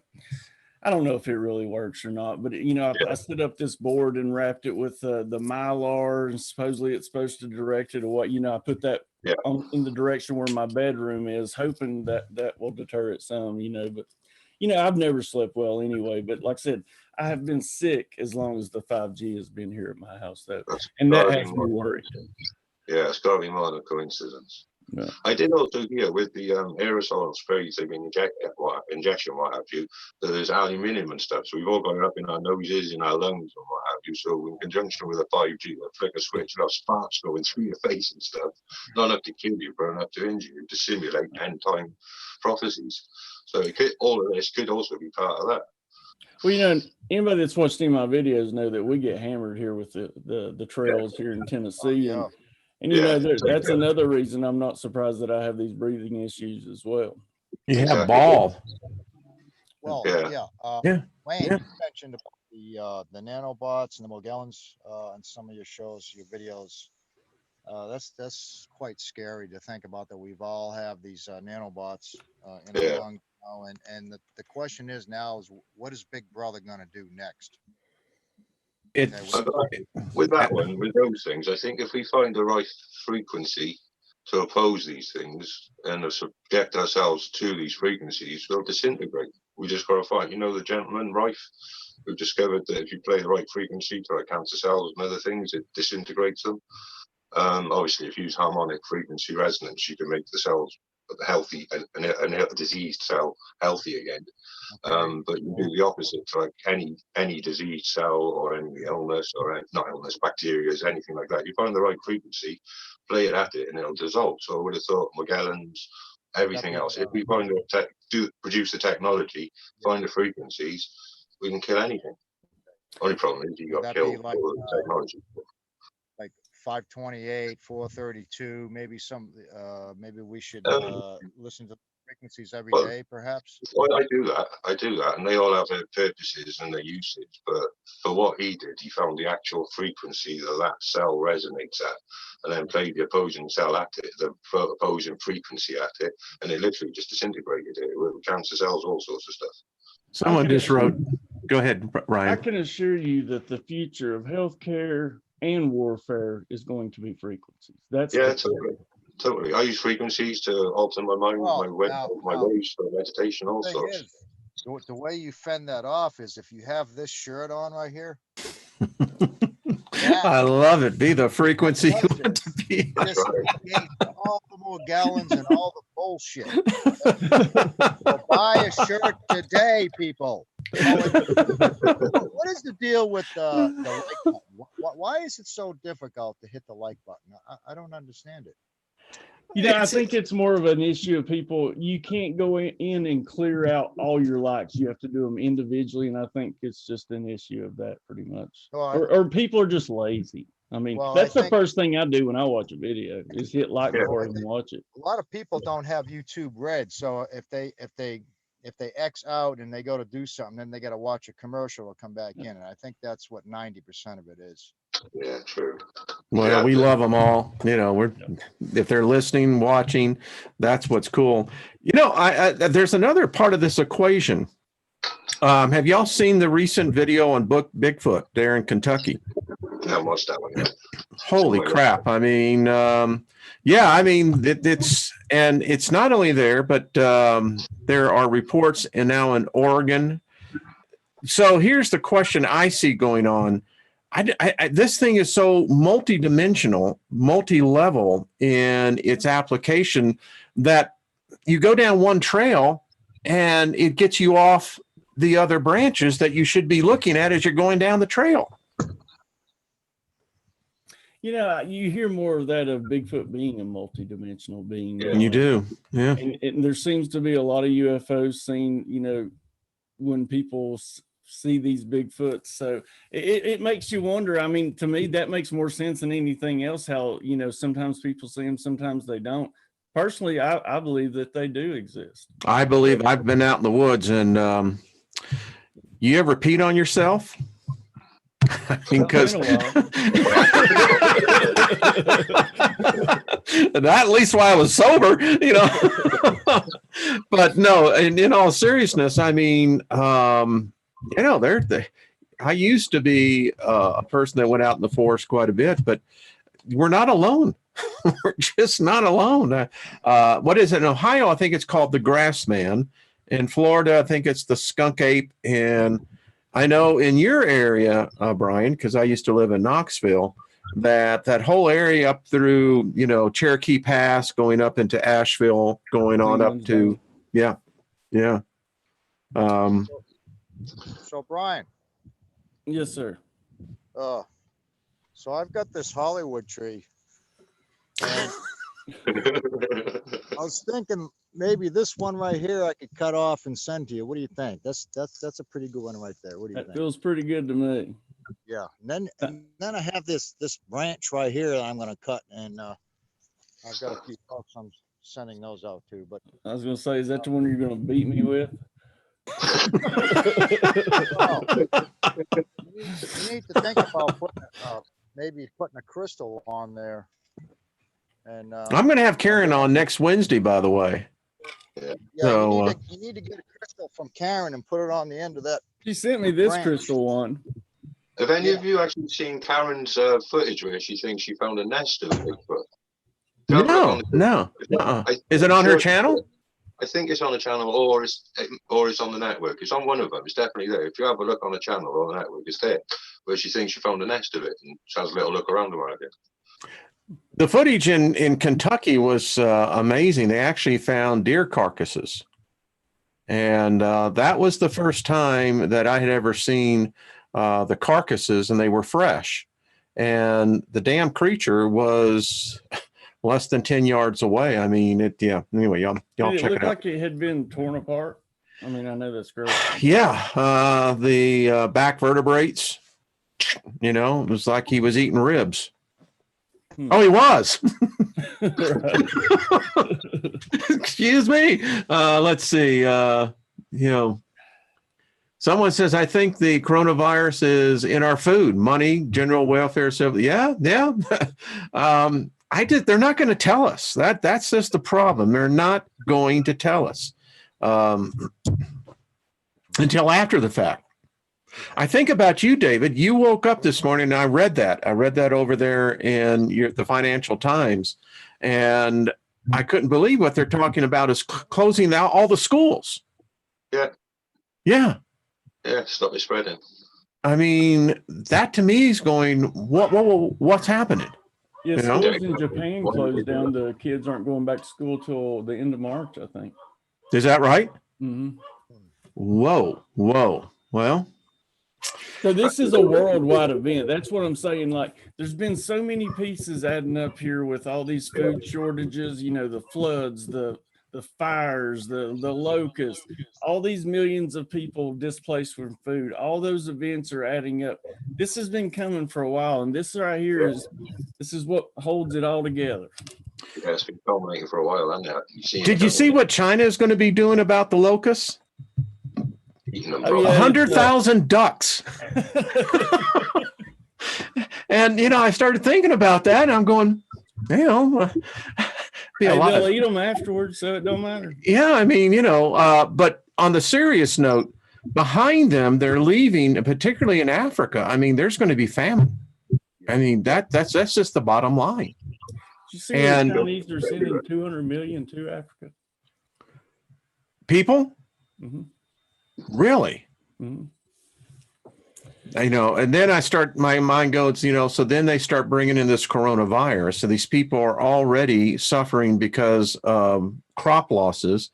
I don't know if it really works or not, but I set up this board and wrapped it with the Mylar, and supposedly it's supposed to direct it to what, I put that in the direction where my bedroom is, hoping that will deter it some, but I've never slept well anyway. But like I said, I have been sick as long as the 5G has been here at my house, though, and that has me worried. Yeah, it's got to be more than a coincidence. Yeah. I did also hear with the aerosol sprays they've been injection, what have you, that there's aluminium and stuff. So we've all got it up in our noses, in our lungs, and what have you. So in conjunction with a 5G, they'll flick a switch, and have sparks going through your face and stuff. Not enough to kill you, but enough to injure you, to simulate end-time prophecies. So all of this could also be part of that. Well, anybody that's watched any of my videos know that we get hammered here with the trails here in Tennessee. And that's another reason I'm not surprised that I have these breathing issues as well. You have ball. Well, Wayne, you mentioned about the nanobots and the Mogellans on some of your shows, your videos. That's quite scary to think about, that we've all have these nanobots in our lungs now. And the question is now is, what is Big Brother going to do next? With that one, with those things, I think if we find the right frequency to oppose these things and subject ourselves to these frequencies, they'll disintegrate. We just got to fight. The gentleman, Rife, who discovered that if you play the right frequency to like cancer cells and other things, it disintegrates them. Obviously, if you use harmonic frequency resonance, you can make the cells healthy and a diseased cell healthy again. But you do the opposite to like any diseased cell or any illness or not illness, bacteria, anything like that. You find the right frequency, play it at it, and it'll dissolve. So I would have thought Mogellans, everything else. If we find produce the technology, find the frequencies, we can kill anything. Only problem is you got killed for the technology. Like 528, 432, maybe maybe we should listen to frequencies every day, perhaps. Well, I do that, and they all have their purposes and their usage. But for what he did, he found the actual frequency that cell resonates at, and then played the opposing cell at it, the opposing frequency at it, and it literally just disintegrated it with cancer cells, all sorts of stuff. Someone just wrote. Go ahead, Ryan. I can assure you that the future of healthcare and warfare is going to be frequencies. Totally. I use frequencies to alter my mind, my waves for meditation, all sorts. The way you fend that off is if you have this shirt on right here. I love it. Be the frequency you want to be. All the Mogellans and all the bullshit. So buy a shirt today, people. What is the deal with the like button? Why is it so difficult to hit the like button? I don't understand it. I think it's more of an issue of people. You can't go in and clear out all your likes. You have to do them individually, and I think it's just an issue of that, pretty much. Or people are just lazy. I mean, that's the first thing I do when I watch a video is hit like before I even watch it. A lot of people don't have YouTube Red, so if they X out and they go to do something, then they got to watch a commercial or come back in, and I think that's what 90% of it is. Yeah, true. Well, we love them all. If they're listening, watching, that's what's cool. There's another part of this equation. Have y'all seen the recent video on Bigfoot there in Kentucky? I watched that one. Yeah. Holy crap. I mean, yeah, I mean, it's not only there, but there are reports and now in Oregon. So here's the question I see going on. This thing is so multidimensional, multi-level in its application that you go down one trail and it gets you off the other branches that you should be looking at as you're going down the trail. You know, you hear more of that of Bigfoot being a multidimensional being. And you do, yeah. And there seems to be a lot of UFOs seen, you know, when people see these Bigfoots. So it makes you wonder. I mean, to me, that makes more sense than anything else, how, you know, sometimes people see them, sometimes they don't. Personally, I believe that they do exist. I believe I've been out in the woods and you ever peed on yourself? I mean, because at least while I was sober, you know. But no, and in all seriousness, I mean, you know, I used to be a person that went out in the forest quite a bit, but we're not alone. We're just not alone. What is it in Ohio? I think it's called the grass man. In Florida, I think it's the skunk ape. And I know in your area, Brian, because I used to live in Knoxville, that whole area up through, you know, Cherokee Pass, going up into Asheville, going on up to, yeah. So Brian. Yes, sir. So I've got this Hollywood tree. And I was thinking maybe this one right here I could cut off and send to you. What do you think? That's a pretty good one right there. What do you think? That feels pretty good to me. Yeah. And then I have this branch right here that I'm going to cut, and I've got a few folks I'm sending those out to. But I was going to say, is that the one you're going to beat me with? You need to think about maybe putting a crystal on there. And I'm going to have Karen on next Wednesday, by the way. Yeah, so, you need to get a crystal from Karen and put it on the end of that. She sent me this branch. Crystal one. Have any of you actually seen Karen's footage where she thinks she found a nest of Bigfoot? No. Is it on her channel? I think it's on the channel, or it's on the network. It's on one of them. It's definitely there. If you have a look on the channel or the network, it's there. Where she thinks she found a nest of it and she has a little look around about it. The footage in Kentucky was amazing. They actually found deer carcasses. And that was the first time that I had ever seen the carcasses, and they were fresh. And the damn creature was less than 10 yards away. I mean, anyway, y'all check it out. It looked like it had been torn apart. I mean, I know that's gross. Yeah. The back vertebrates, you know, it was like he was eating ribs. Oh, he was. Excuse me. Let's see. You know, someone says, I think the coronavirus is in our food, money, general welfare. So yeah. They're not going to tell us that. That's just the problem. They're not going to tell us until after the fact. I think about you, David. You woke up this morning and I read that. Over there in the Financial Times, and I couldn't believe what they're talking about is closing out all the schools. Yeah. Stop it spreading. I mean, that to me is going, what's happening? Yeah, schools in Japan closed down. The kids aren't going back to school till the end of March, I think. Is that right? Mm-hmm. Whoa. Well. So this is a worldwide event. That's what I'm saying. Like, there's been so many pieces adding up here with all these food shortages, you know, the floods, the fires, the locusts, all these millions of people displaced from food. All those events are adding up. This has been coming for a while, and this right here is what holds it all together. Yeah, it's been culminating for a while, hasn't it? Did you see what China is going to be doing about the locusts? 100,000 ducks. And, you know, I started thinking about that, and I'm going, you know, they'll eat them afterwards, so it don't matter. Yeah, I mean, you know, but on the serious note, behind them, they're leaving, particularly in Africa. I mean, there's going to be famine. I mean, that's just the bottom line. Did you see And- the Chinese are sending 200 million to Africa? People, Mm-hmm. really? Mm-hmm. I know. And then my mind goes, so then they start bringing in this coronavirus. So these people are already suffering because of crop losses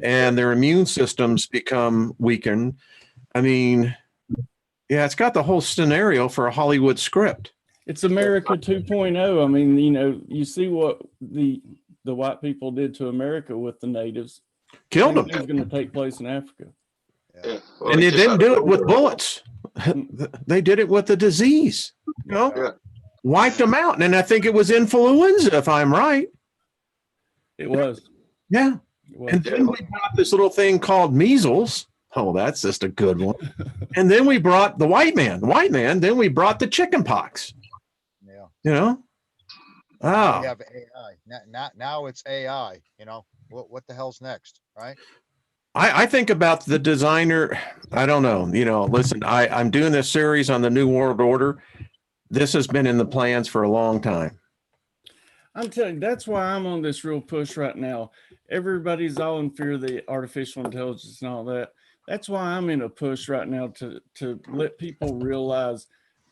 and their immune systems become weakened. I mean, yeah, it's got the whole scenario for a Hollywood script. It's America 2.0. I mean, you see what the white people did to America with the natives. Killed them. It's going to take place in Africa. Yeah. Well, And they just didn't had do a it with program. bullets. They did it with the disease, Yeah. wiped them out. And I think it was influenza, if I'm right. It was. Yeah. It was. And then we brought this little thing called measles. Oh, that's just a good one. And then we brought the white man. Then we brought the chicken pox. Yeah. Oh, We have AI. Now it's AI, what the hell's next, right? I think about the designer. I don't know. Listen, I'm doing this series on the New World Order. This has been in the plans for a long time. I'm telling you, that's why I'm on this real push right now. Everybody's all in fear of the artificial intelligence and all that. That's why I'm in a push right now to let people realize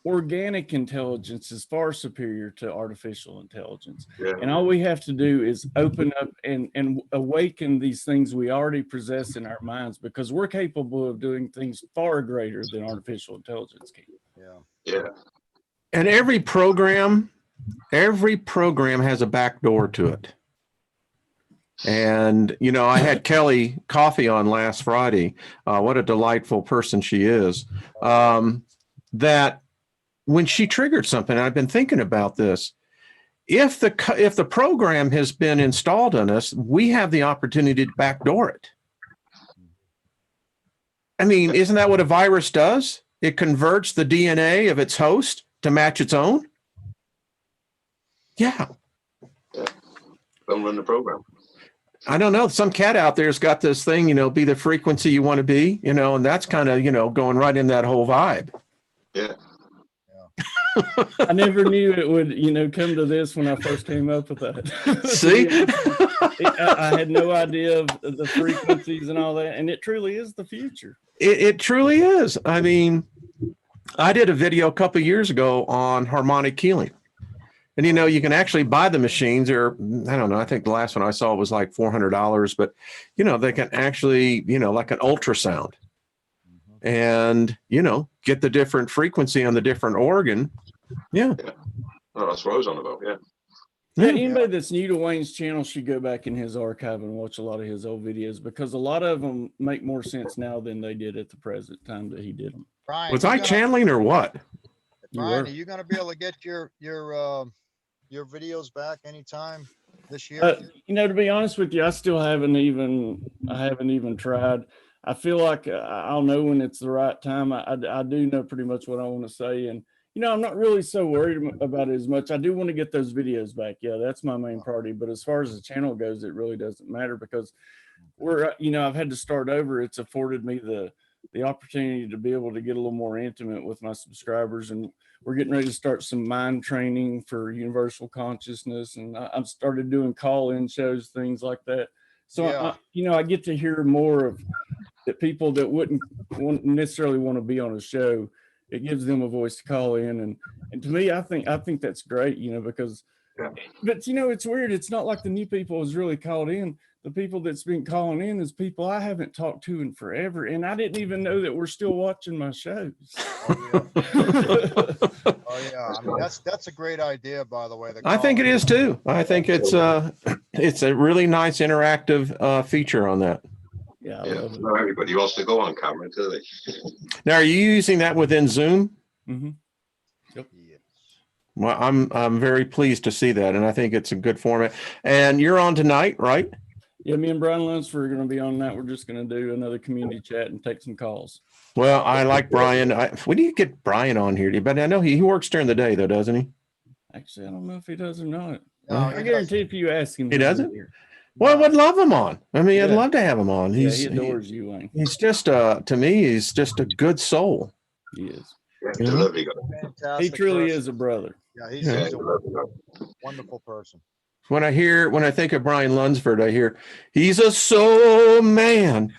organic intelligence is far superior to artificial intelligence. Yeah. And all we have to do is open up and awaken these things we already possess in our minds, because we're capable of doing things far greater than artificial intelligence can. Yeah. And every program has a back door to it. And, I had Kelly Coffee on last Friday. What a delightful person she is. That when she triggered something, I've been thinking about this. If the program has been installed on us, we have the opportunity to backdoor it. I mean, isn't that what a virus does? It converts the DNA of its host to match its own. Yeah. Don't run the program. I don't know. Some cat out there's got this thing, be the frequency you want to be, and that's kind of, going right in that whole vibe. Yeah. I never knew it would, come to this when I first came up with that. See? I had no idea of the frequencies and all that, and it truly is the future. It truly is. I mean, I did a video a couple of years ago on harmonic healing. And, you can actually buy the machines, or I don't know, I think the last one I saw was like $400, but, they can actually, like an ultrasound and, get the different frequency on the different organ. Yeah. Oh, that's what I was on about. Yeah. Yeah, anybody that's new to Wayne's channel should go back in his archive and watch a lot of his old videos, because a lot of them make more sense now than they did at the present time that he did them. Brian, Was I channeling or what? Brian, are you going to be able to get your videos back anytime this year? To be honest with you, I still haven't even tried. I feel like I'll know when it's the right time. I do know pretty much what I want to say, and I'm not really so worried about it as much. I do want to get those videos back. Yeah, that's my main priority. But as far as the channel goes, it really doesn't matter, because I've had to start over. It's afforded me the opportunity to be able to get a little more intimate with my subscribers, and we're getting ready to start some mind training for universal consciousness, and I've started doing call-in shows, things like that. So I get to hear more of the people that wouldn't necessarily want to be on a show. It gives them a voice to call in, and to me, I think that's great, because but it's weird. It's not like the new people is really called in. The people that's been calling in is people I haven't talked to in forever, and I didn't even know that we're still watching my shows. Oh yeah, I mean that's a great idea, by the way. I think it is too. I think it's a really nice interactive feature on that. Yeah, Not everybody wants to go on camera, do they? Now, are you using that within Zoom? Mm-hmm. Yes. Well, I'm very pleased to see that, and I think it's a good format. And you're on tonight, right? Yeah, me and Brian Lunsford are going to be on that. We're just going to do another community chat and take some calls. Well, I like Brian. When do you get Brian on here? But I know he works during the day, though, doesn't he? Actually, I don't know if he does or not. No, I guarantee if you ask him, He doesn't? Well, I would love him on. I mean, I'd Yeah. love to have him on. Yeah, he adores you, Wayne. He's just to me, he's just a good soul. He is. Yeah, You he's a know? lovely guy. He Fantastic truly person. is a brother. Yeah, Yeah. he's Yeah, a he's a lovely guy. wonderful person. When I think of Brian Lunsford, I hear he's a soul man.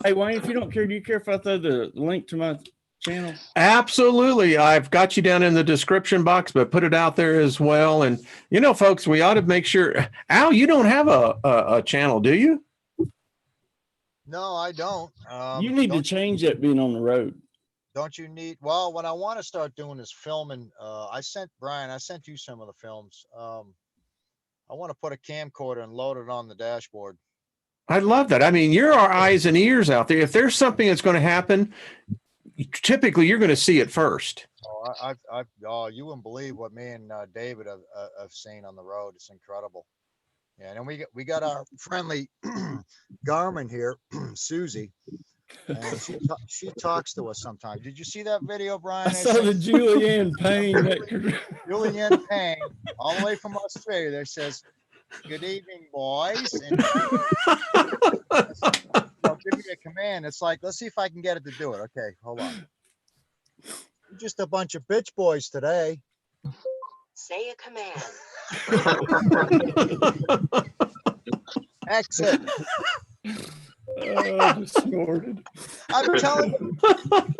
Hey, Wayne, if you don't care, do you care if I throw the link to my channel? Absolutely. I've got you down in the description box, but put it out there as well. And, you know, folks, we ought to make sure. Al, you don't have a channel, do you? No, I don't. You need to change that being on the road. Don't you need? Well, what I want to start doing is filming. I sent you some of the films. I want to put a camcorder and load it on the dashboard. I love that. I mean, you're our eyes and ears out there. If there's something that's going to happen, typically you're going to see it first. Oh, you wouldn't believe what me and David have seen on the road. It's incredible. Yeah, and we got our friendly Garmin here, Susie, and she talks to us sometimes. Did you see that video, Brian? I saw the Julianne Payne. Julianne Payne, all the way from Australia. There says, "Good evening, boys." And give me a command. It's like, let's see if I can get it to do it. Okay, hold on. We're just a bunch of bitch boys today. Say a command. Exit. I just snorted. I'm telling you,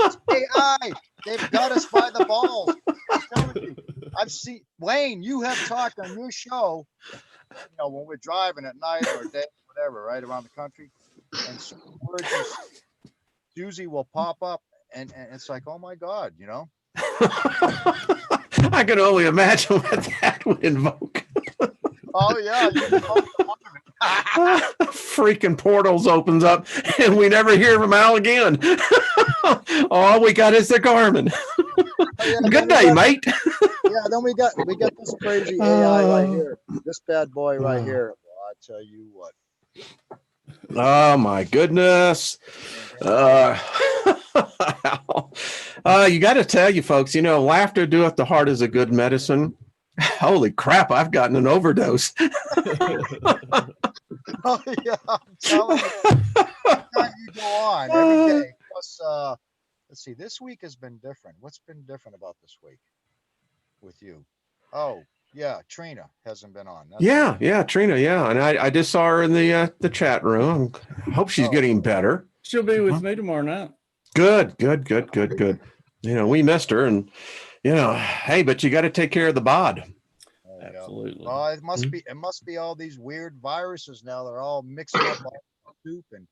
it's AI. They've got us by the balls. I'm telling you. I've seen Wayne. You have talked on your show. You know, when we're driving at night or day, whatever, right around the country, and certain words, Susie will pop up, and it's like, oh my God, you know. I can only imagine what that would invoke. Oh yeah, Freaking portals opens up and we never hear from Al again. All we got is the Garmin. Good day, mate. Yeah, then we got this crazy AI right here. This bad boy right here. Well, I tell you what. Oh my goodness. You got to tell you folks, you know, laughter doeth the heart is a good medicine. Holy crap, I've gotten an overdose. Oh yeah, I'm telling you. Every time you go on every day. Plus, let's see, this week has been different. What's been different about this week with you? Oh yeah, Trina hasn't been on. That's Yeah, Trina, yeah. And I just saw her in the chat room. I hope she's getting better. She'll be with me tomorrow night. Good. You know, we missed her, and you know, hey, but you got to take care of the bod. Absolutely. Well, it must be all these weird viruses now. They're all mixing up all the soup and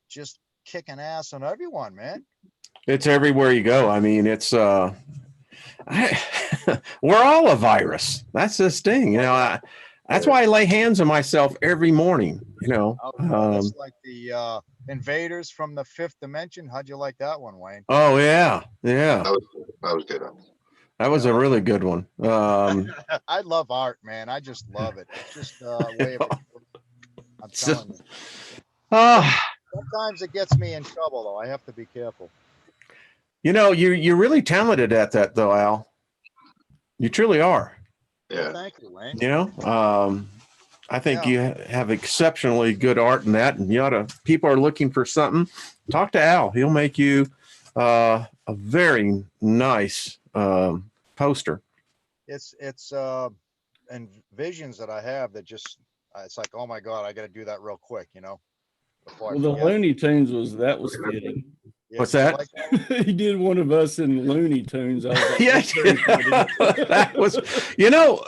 just kicking ass on everyone, man. It's everywhere you go. I mean, it's we're all a virus. That's this thing, you know. That's why I lay hands on myself every morning. You know, It's like the invaders from the fifth dimension. How'd you like that one, Wayne? Oh yeah. That was good. That was a really good one. I love art, man. I just love it. It's just a way of. I'm telling you. Sometimes it gets me in trouble, though. I have to be careful. You know, you're really talented at that, though, Al. You truly are. Yeah. Thank you, Wayne. You know, I think you have exceptionally good art in that, and you ought to. People are looking for something. Talk to Al. He'll make you a very nice poster. It's and visions that I have that just it's like, oh my God, I got to do that real quick, you know. Well, the Looney Tunes was fitting. Yeah, What's that? He did one of us in Looney Tunes. I was like, Yeah, "That's very funny." that was. You know,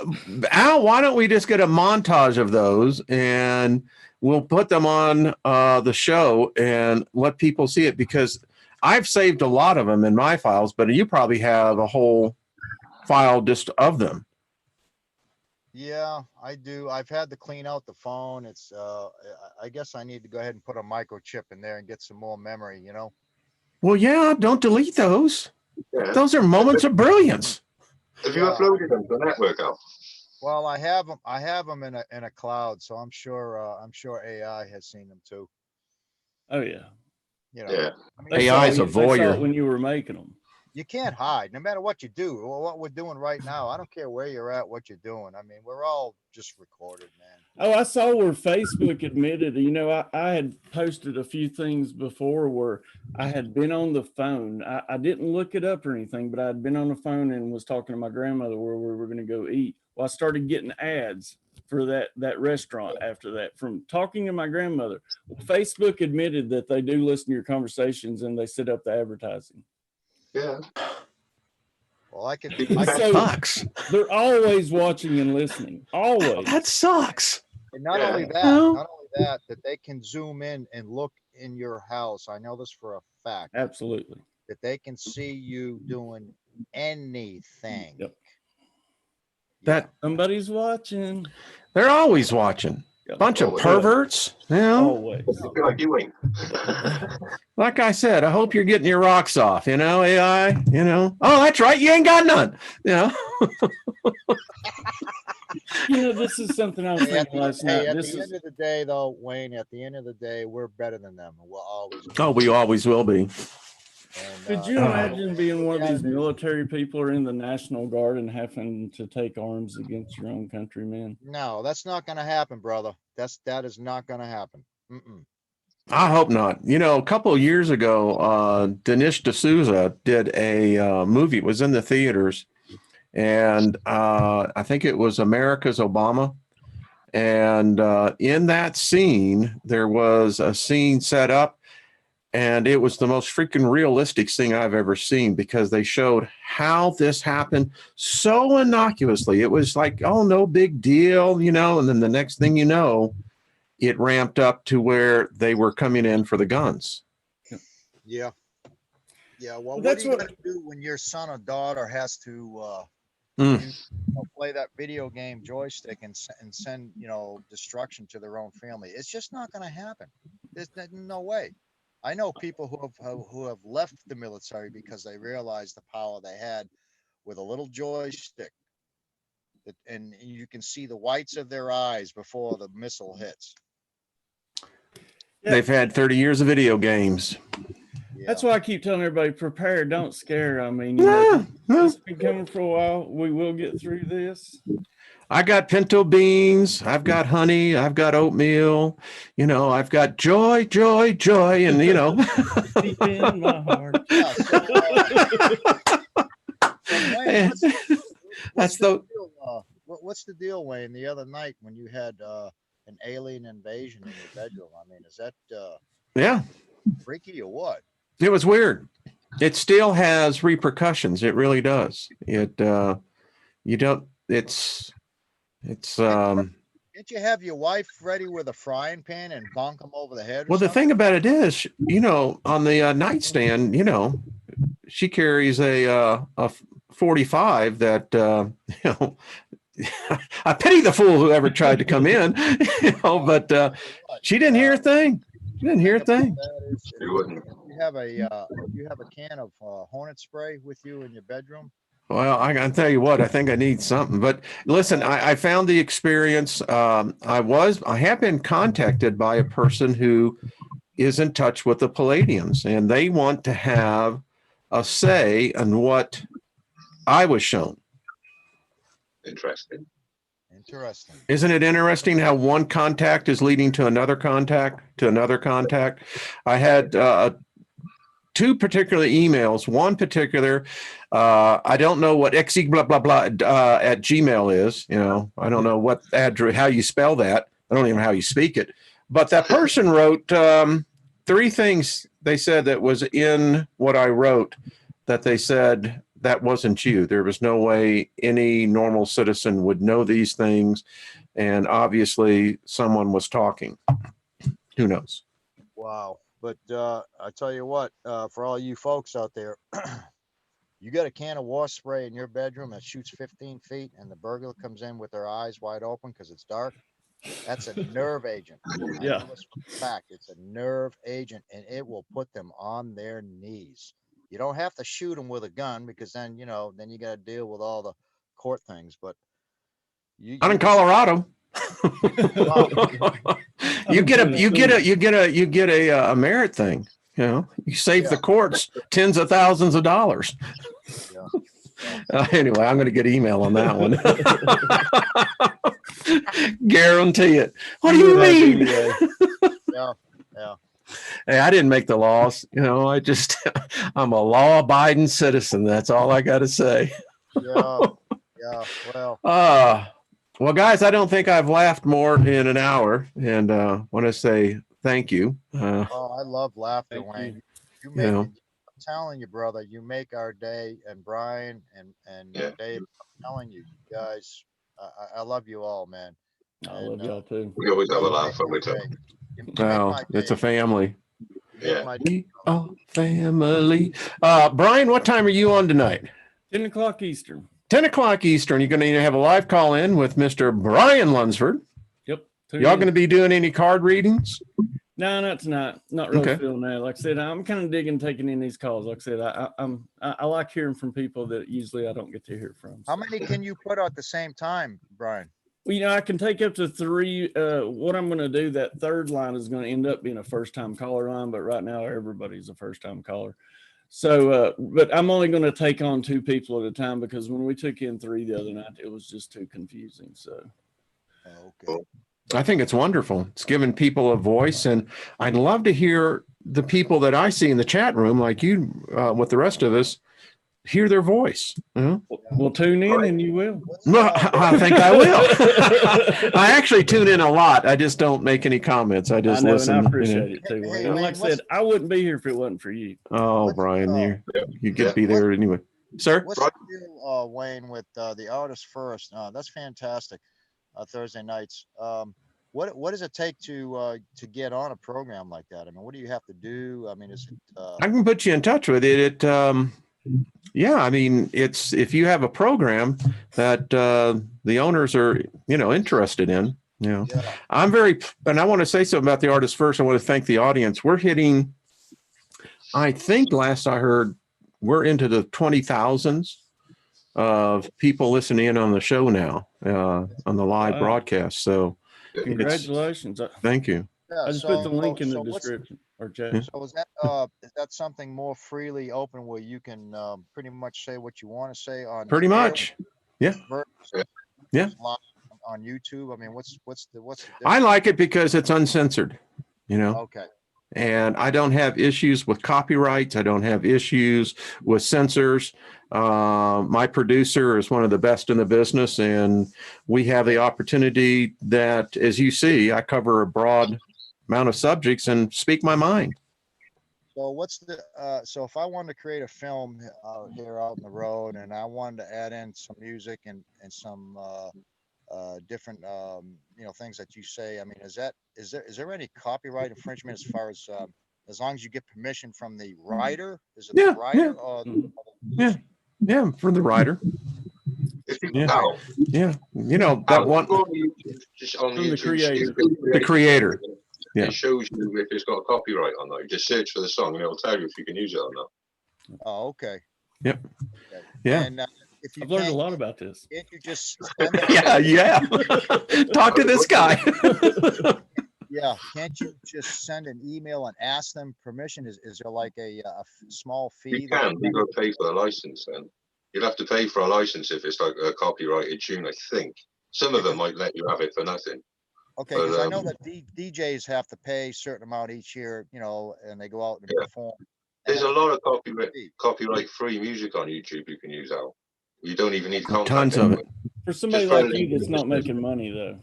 Al, why don't we just get a montage of those and we'll put them on the show and let people see it, because I've saved a lot of them in my files, but you probably have a whole file just of them. Yeah, I do. I've had to clean out the phone. It's I guess I need to go ahead and put a microchip in there and get some more memory, you know. Well, yeah, don't delete those. Yeah. Those are moments of brilliance. Have you uploaded them to the network, Al? Well, I have them in a cloud, so I'm sure AI has seen them too. Oh yeah. You know. Yeah. I mean, They AI is saw a it- they saw it voyeur. when you were making them. you can't hide no matter what you do or what we're doing right now. I don't care where you're at, what you're doing. I mean, we're all just recorded, man. Oh, I saw where Facebook admitted, I had posted a few things before where I had been on the phone. I didn't look it up or anything, but I had been on the phone and was talking to my grandmother where we were going to go eat. Well, I started getting ads for that restaurant after that from talking to my grandmother. Facebook admitted that they do listen to your conversations and they set up the advertising. Yeah. Well, I can. That So- sucks. They're always watching and listening. Always. That sucks. And not Yeah. only that, Well- not only that they can zoom in and look in your house. I know this for a fact. Absolutely. That they can see you doing anything. Yep. That Somebody's watching. they're always watching. Yep. Bunch of Always. perverts. You know? Always. I feel like you ain't. Like I said, I hope you're getting your rocks off, AI, Oh, that's right. You ain't got none. This is something I was Hey, at thinking the, last hey, night. at This the is end of the day, though, Wayne, at the end of the day, we're better than them. And we'll always. Oh, we always will be. And, Could you Oh. imagine being one of these Yeah, dude. military people or in the National Guard and having to take arms against your own countrymen? No, that's not going to happen, brother. That is not going to happen. Mm-mm. I hope not. A couple of years ago, Dinesh D'Souza did a movie. It was in the theaters, and I think it was America's Obama. And in that scene, there was a scene set up, and it was the most freaking realistic thing I've ever seen because they showed how this happened so innocuously. It was like, oh, no big deal, and then the next thing you know, it ramped up to where they were coming in for the guns. Yeah. Yeah. Well, what That's are you what- going to do when your son or daughter has to play that video game joystick and send, destruction to their own family? It's just not going to happen. There's no way. I know people who have left the military because they realized the power they had with a little joystick. And you can see the whites of their eyes before the missile hits. They've had 30 years of video games. Yeah. That's why I keep telling everybody, prepare, don't scare. I mean, Yeah, it's been coming for a while. We will get through this. I got pinto beans. I've got honey. I've got oatmeal. I've got joy, joy, joy. And, Deep in my heart. Yeah, so, Wayne, That's the- deal, what's the deal, Wayne? The other night when you had an alien invasion in your bedroom, I mean, is that yeah, freaky or what? it was weird. It still has repercussions. It really does. Didn't you have your wife ready with a frying pan and bonk him over the head? Or Well, the something? thing about it is, on the nightstand, she carries a 45 that, I pity the fool who ever tried to come in, but she didn't hear a thing. She didn't hear a thing. That is, You wouldn't. you have a can of hornet spray with you in your bedroom. Well, I can tell you what, I think I need something. But listen, I found the experience. I have been contacted by a person who is in touch with the Palladians, and they want to have a say in what I was shown. Interesting. Interesting. Isn't it interesting how one contact is leading to another contact to another contact? I had two particular emails. One particular, I don't know what xe blah blah blah at Gmail is. I don't know what address, how you spell that. I don't even know how you speak it. But that person wrote three things. They said that was in what I wrote. That they said that wasn't you. There was no way any normal citizen would know these things, and obviously someone was talking. Who knows? Wow. But I tell you what, for all you folks out there, you got a can of wasp spray in your bedroom that shoots 15 feet and the burglar comes in with their eyes wide open because it's dark. That's a nerve agent. I Yeah. know this for a fact. It's a nerve agent and it will put them on their knees. You don't have to shoot them with a gun because then, then you got to deal with all the court things. But I'm in Colorado. You get a merit thing. You know, you save the Yeah. courts tens of thousands of dollars. Yeah. Anyway, I'm going to get email on that one. Guarantee it. What do you would have mean? anyway. Yeah. Yeah. Hey, I didn't make the laws. You know, I just, I'm a law-abiding citizen. That's all I got to say. Yeah. Yeah. Well, Well, guys, I don't think I've laughed more in an hour, and want to say thank you. oh, I love laughter, Thank Wayne. you. You make Yeah. I'm telling you, brother, you make our day. And Brian and Yeah. Dave, I'm telling you, you guys, I love you all, man. I And, love y'all too. We always have a you laugh make when we my talk. day. You make Well, my it's a day. family. You make Yeah. my day. We are family. Brian, what time are you on tonight? 10 o'clock Eastern. 10 o'clock Eastern. You're going to have a live call in with Mr. Brian Lunsford. Yep. Y'all going to be doing any card readings? No, not tonight. Not really Okay. feeling that. Like I said, I'm kind of digging taking in these calls. Like I said, I like hearing from people that usually I don't get to hear from. How So. many can you put out at the same time, Brian? Well, you know, I can take up to 3. What I'm going to do, that third line is going to end up being a first-time caller line, but right now everybody's a first-time caller. So, but I'm only going to take on 2 people at a time because when we took in 3 the other night, it was just too confusing. So, Okay. I think it's wonderful. It's giving people a voice, and I'd love to hear the people that I see in the chat room, like you, with the rest of us, hear their voice. You know? we'll tune in and you will. Well, I think I will. I actually tune in a lot. I just don't make any comments. I I just know, listen. and I you know. appreciate it too. Hey, Wayne. hey, And Wayne, like I said, I wouldn't be here if it wasn't for you. Oh, What's, Brian, you could Yeah. be there anyway. Sir? What's the deal, Wayne, with the artist first? That's fantastic. Thursday nights. What does it take to get on a program like that? I mean, what do you have to do? I mean, is it? I can put you in touch with it. Yeah, I mean, it's if you have a program that the owners are, you know, interested in, you know, Yeah. and I want to say something about the artist first. I want to thank the audience. We're hitting, I think last I heard, we're into the 20,000s of people listening in on the show now, on the live Wow. broadcast. So Congratulations. thank you. Yeah. I just put the link in the description or chat. Yeah. So is that something more freely open where you can pretty much say what you want to say on Pretty air much. Yeah. versus Yeah. live on YouTube? I mean, what's the I difference? like it because it's uncensored, you know. Okay. And I don't have issues with copyrights. I don't have issues with censors. My producer is one of the best in the business, and we have the opportunity that, as you see, I cover a broad amount of subjects and speak my mind. So what's the so if I wanted to create a film here out in the road and I wanted to add in some music and some different you know, things that you say, I mean, is there any copyright infringement as long as you get permission from the writer? Is it Yeah, the writer or Yeah. Yeah, for the writer. If you Yeah. now, Yeah, you know that one, just on From the YouTube, creator. the creator. Yeah. It shows you if it's got a copyright or not. You just search for the song and it'll tell you if you can use it or not. oh, okay. Yep. Okay. Yeah. And if you I've learned a can't, lot about this. can't you just send it? Yeah. Talk to this guy. Yeah, can't you just send an email and ask them permission? Is there like a small fee? You can. You've got to pay for a license then. You'll have to pay for a license if it's like a copyrighted tune, I think. Some of them might let you have it for nothing. Okay, But, because I know that DJs have to pay a certain amount each year, you know, and they go out and Yeah. perform. There's a And lot of copyright-free music on YouTube you can use out. You don't even need contact. Tons of it. anyone. For somebody Just like phone you in. that's not making money though.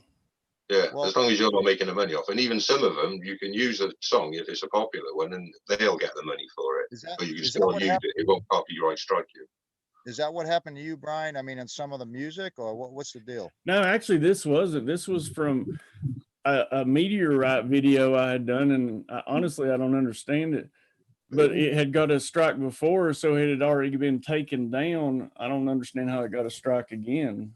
Yeah, Well- as long as you're not making the money off. And even some of them, you can use a song if it's a popular one and they'll get the money for it. is that But you can is that still what use it. It won't copyright strike you. is that what happened to you, Brian? I mean, in some of the music, or what's the deal? No, actually, this wasn't. This was from a meteorite video I had done, and honestly, I don't understand it. But it had got a strike before, so it had already been taken down. I don't understand how it got a strike again.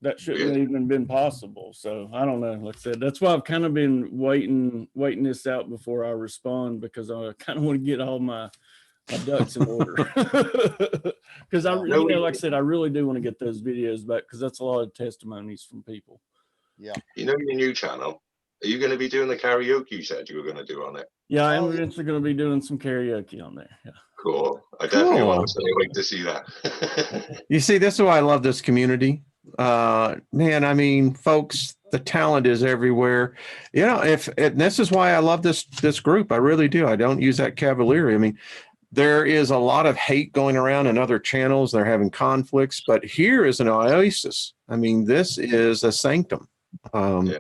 That shouldn't have even been possible. So I don't know. Like I said, that's why I've kind of been waiting this out before I respond, because I kind of want to get all my ducks in order. Because I, you know, like I said, I really do want to get those videos back because that's a lot of testimonies from people. Yeah. You know your new channel? Are you going to be doing the karaoke you said you were going to do on it? Yeah, I am Oh, yeah. eventually going to be doing some karaoke on there. Yeah. Cool. I definitely Cool. want to stay awake to see that. You see, this is why I love this community. Man, I mean, folks, the talent is everywhere. You know, and this is why I love this group. I really do. I don't use that cavalierly. I mean, there is a lot of hate going around in other channels. They're having conflicts, but here is an oasis. I mean, this is a sanctum. Yeah.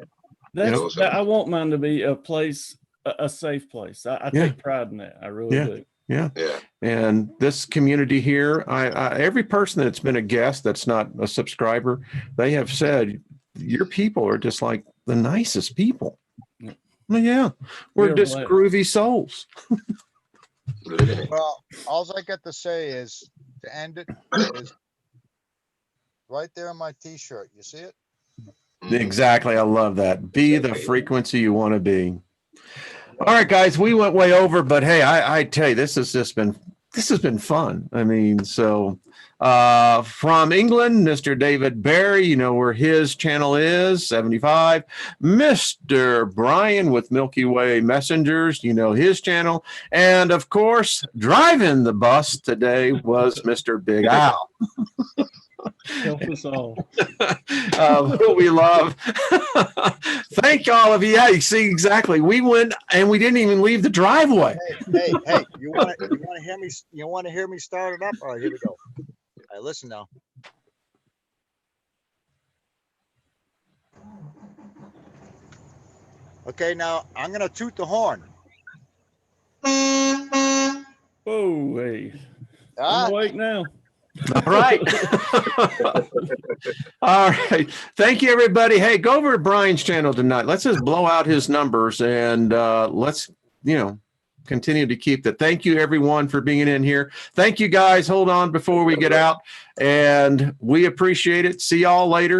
That's, I want mine to be a place, a safe place. I Yeah. take pride in that. I really Yeah. do. Yeah. Yeah. And this community here, every person that's been a guest that's not a subscriber, they have said your people are just like the nicest people. Yeah. Well, yeah, we're We are just blessed. groovy souls. Well, all I got to say is to end it is right there on my T-shirt. You see it? Exactly. I love that. Be the frequency you want to be. All right, guys, we went way over, but hey, I tell you, this has been fun. I mean, so from England, Mr. David Barry, you know where his channel is, 75. Mr. Brian with Milky Way Messengers, you know his channel. And of course, driving the bus today was Mr. Big Al. Help us all. Who we love. Thank all of you. Yeah, you see exactly. We went and we didn't even leave the driveway. Hey! You want to hear me? You want to hear me start it up? All right, here we go. All right, listen now. Okay, now I'm gonna toot the horn. Oh, hey. Ah, I'm awake now. All right. All right. Thank you, everybody. Hey, go over to Brian's channel tonight. Let's just blow out his numbers and let's, continue to keep that. Thank you, everyone, for being in here. Thank you, guys. Hold on before we get out. And we appreciate it. See y'all later.